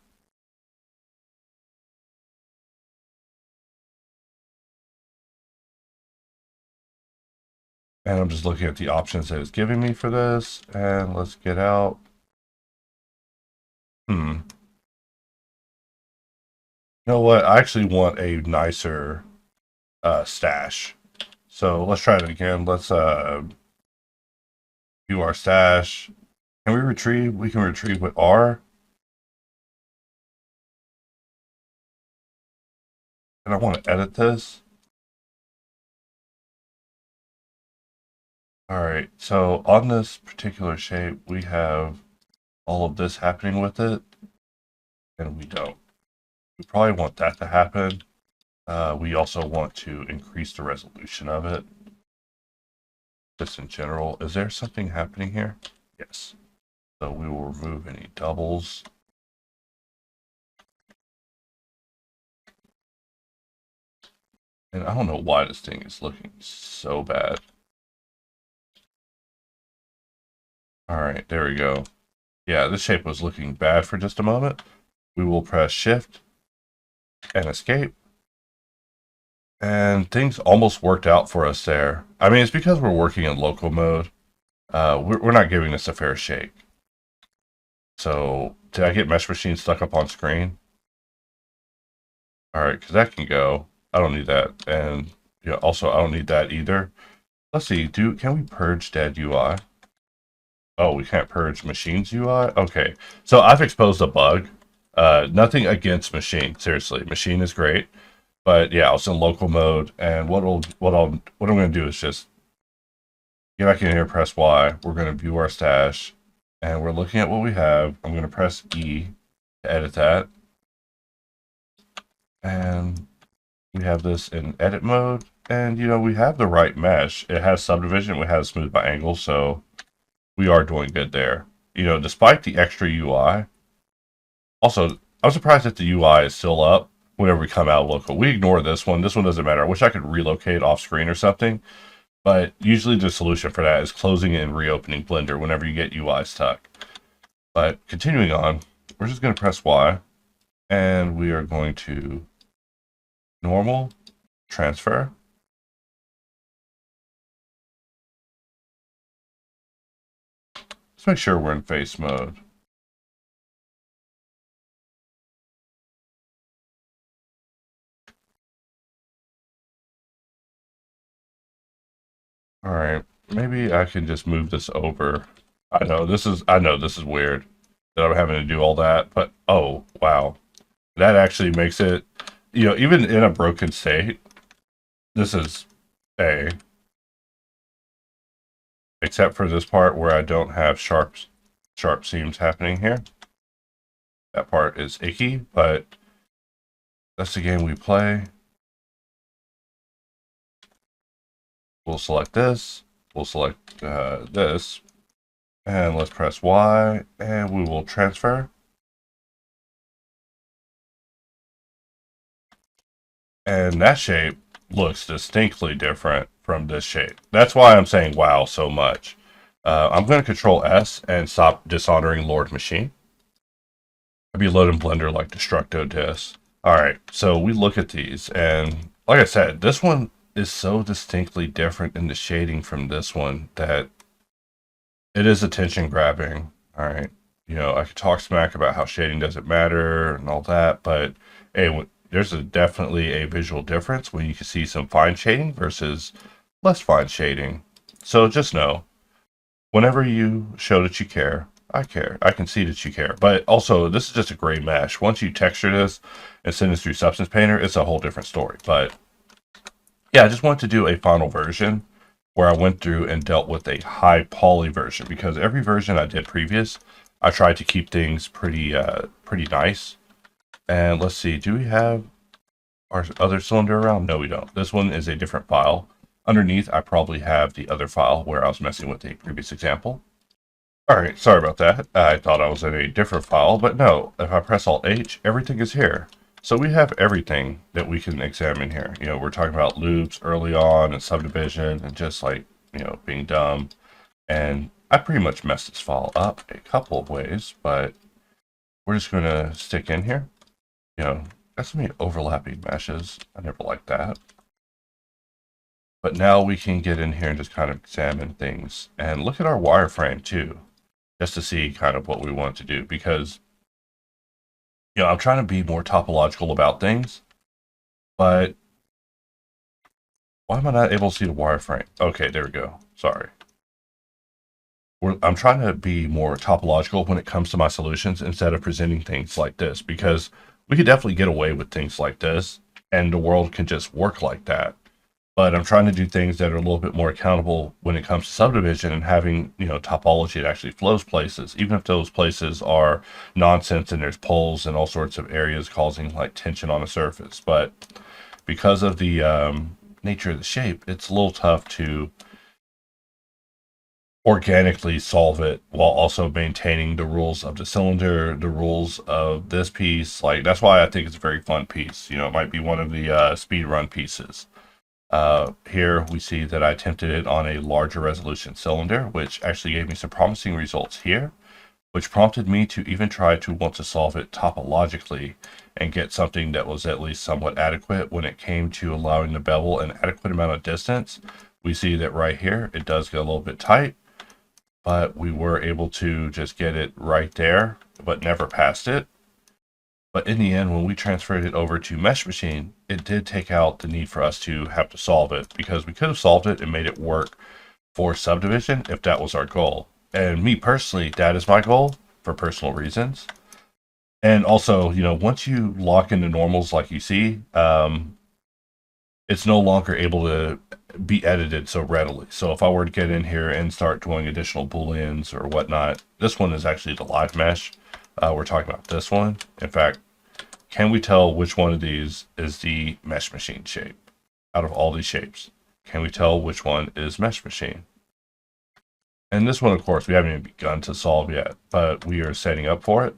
And I'm just looking at the options that it's giving me for this. And let's get out. You know what? I actually want a nicer stash. So let's try it again. Let's view our stash. Can we retrieve? We can retrieve with R. And I want to edit this. All right, so on this particular shape, we have all of this happening with it, and we don't. We probably want that to happen. We also want to increase the resolution of it. Just in general, is there something happening here? Yes. So we will remove any doubles. And I don't know why this thing is looking so bad. All right, there we go. Yeah, this shape was looking bad for just a moment. We will press Shift and Escape. And things almost worked out for us there. I mean, it's because we're working in local mode. We're not giving this a fair shake. So, did I get Mesh Machine stuck up on screen? All right, because that can go. I don't need that. And yeah, also, I don't need that either. Let's see, can we purge dead UI? Oh, we can't purge machines UI? Okay, so I've exposed a bug Nothing against Machine. Seriously, Machine is great. But yeah, I was in local mode, and what I'm going to do is just get back in here, press Y. We're going to view our stash, and we're looking at what we have. I'm going to press E to edit that, and we have this in edit mode. And we have the right mesh. It has subdivision. We have smooth by angle, so we are doing good there. Despite the extra UI. Also, I'm surprised that the UI is still up whenever we come out local. We ignore this one. This one doesn't matter. I wish I could relocate off screen or something. But usually the solution for that is closing and reopening Blender whenever you get UI stuck. But continuing on, we're just going to press Y. And we are going to normal, transfer. Let's make sure we're in face mode. All right, maybe I can just move this over. I know this is weird that I'm having to do all that, but oh wow, that actually makes it, even in a broken state, this is A. Except for this part where I don't have sharp seams happening here. That part is icky, but that's the game we play. We'll select this. We'll select this. And let's press Y, and we will transfer. And that shape looks distinctly different from this shape. That's why I'm saying wow so much. I'm going to Control S and stop dishonoring Lord Machine. I'd be loading Blender like Destructo Dis. Alright, so we look at these, and like I said, this one is so distinctly different in the shading from this one that it is attention grabbing. Alright, I could talk smack about how shading doesn't matter and all that, but hey, there's definitely a visual difference when you can see some fine shading versus less fine shading. So just know, whenever you show that you care, I care. I can see that you care. But also, this is just a gray mesh. Once you texture this and send this through Substance Painter, it's a whole different story. But yeah, I just wanted to do a final version where I went through and dealt with a high poly version, because every version I did previous, I tried to keep things pretty nice. And let's see, do we have our other cylinder around? No, we don't. This one is a different file. Underneath, I probably have the other file where I was messing with a previous example. Alright, sorry about that. I thought I was in a different file, but no. If I press Alt-H, everything is here. So we have everything that we can examine here. We're talking about loops early on and subdivision and just like, being dumb. And I pretty much messed this file up a couple of ways, but we're just going to stick in here. Got so many overlapping meshes. I never liked that. But now we can get in here and just kind of examine things. And look at our wireframe too, just to see kind of what we want to do. Because, I'm trying to be more topological about things. But why am I not able to see the wireframe? Okay, there we go. Sorry. I'm trying to be more topological when it comes to my solutions instead of presenting things like this. Because we could definitely get away with things like this, and the world can just work like that. But I'm trying to do things that are a little bit more accountable when it comes to subdivision and having, topology that actually flows places, even if those places are nonsense and there's poles and all sorts of areas causing like tension on the surface. But because of the nature of the shape, it's a little tough to organically solve it while also maintaining the rules of the cylinder, the rules of this piece. Like, that's why I think it's a very fun piece. It might be one of the speed run pieces. Here we see that I attempted it on a larger resolution cylinder, which actually gave me some promising results here, which prompted me to even try to want to solve it topologically and get something that was at least somewhat adequate when it came to allowing the bevel an adequate amount of distance. We see that right here, it does get a little bit tight, but we were able to just get it right there, but never past it. But in the end, when we transferred it over to Mesh Machine, it did take out the need for us to have to solve it, because we could have solved it and made it work for subdivision if that was our goal. And me personally, that is my goal for personal reasons. And also, you know, once you lock into normals like you see, it's no longer able to be edited so readily. So if I were to get in here and start doing additional booleans or whatnot, this one is actually the live mesh. We're talking about this one. In fact, can we tell which one of these is the mesh machine shape out of all these shapes? Can we tell which one is mesh machine? And this one, of course, we haven't even begun to solve yet, but we are setting up for it.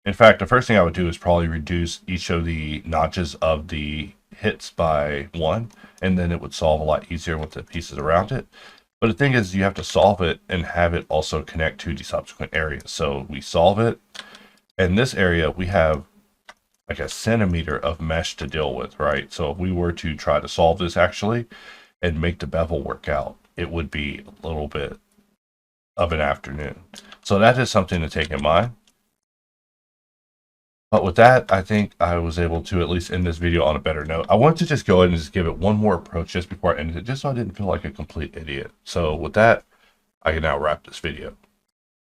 In fact, the first thing I would do is probably reduce each of the notches of the hits by 1, and then it would solve a lot easier with the pieces around it. But the thing is, you have to solve it and have it also connect to the subsequent areas. So we solve it. In this area, we have like a centimeter of mesh to deal with, right? So if we were to try to solve this actually and make the bevel work out, it would be a little bit of an afternoon. So that is something to take in mind. But with that, I think I was able to at least end this video on a better note. I wanted to just go ahead and just give it one more approach just before I ended it, just so I didn't feel like a complete idiot. So with that, I can now wrap this video.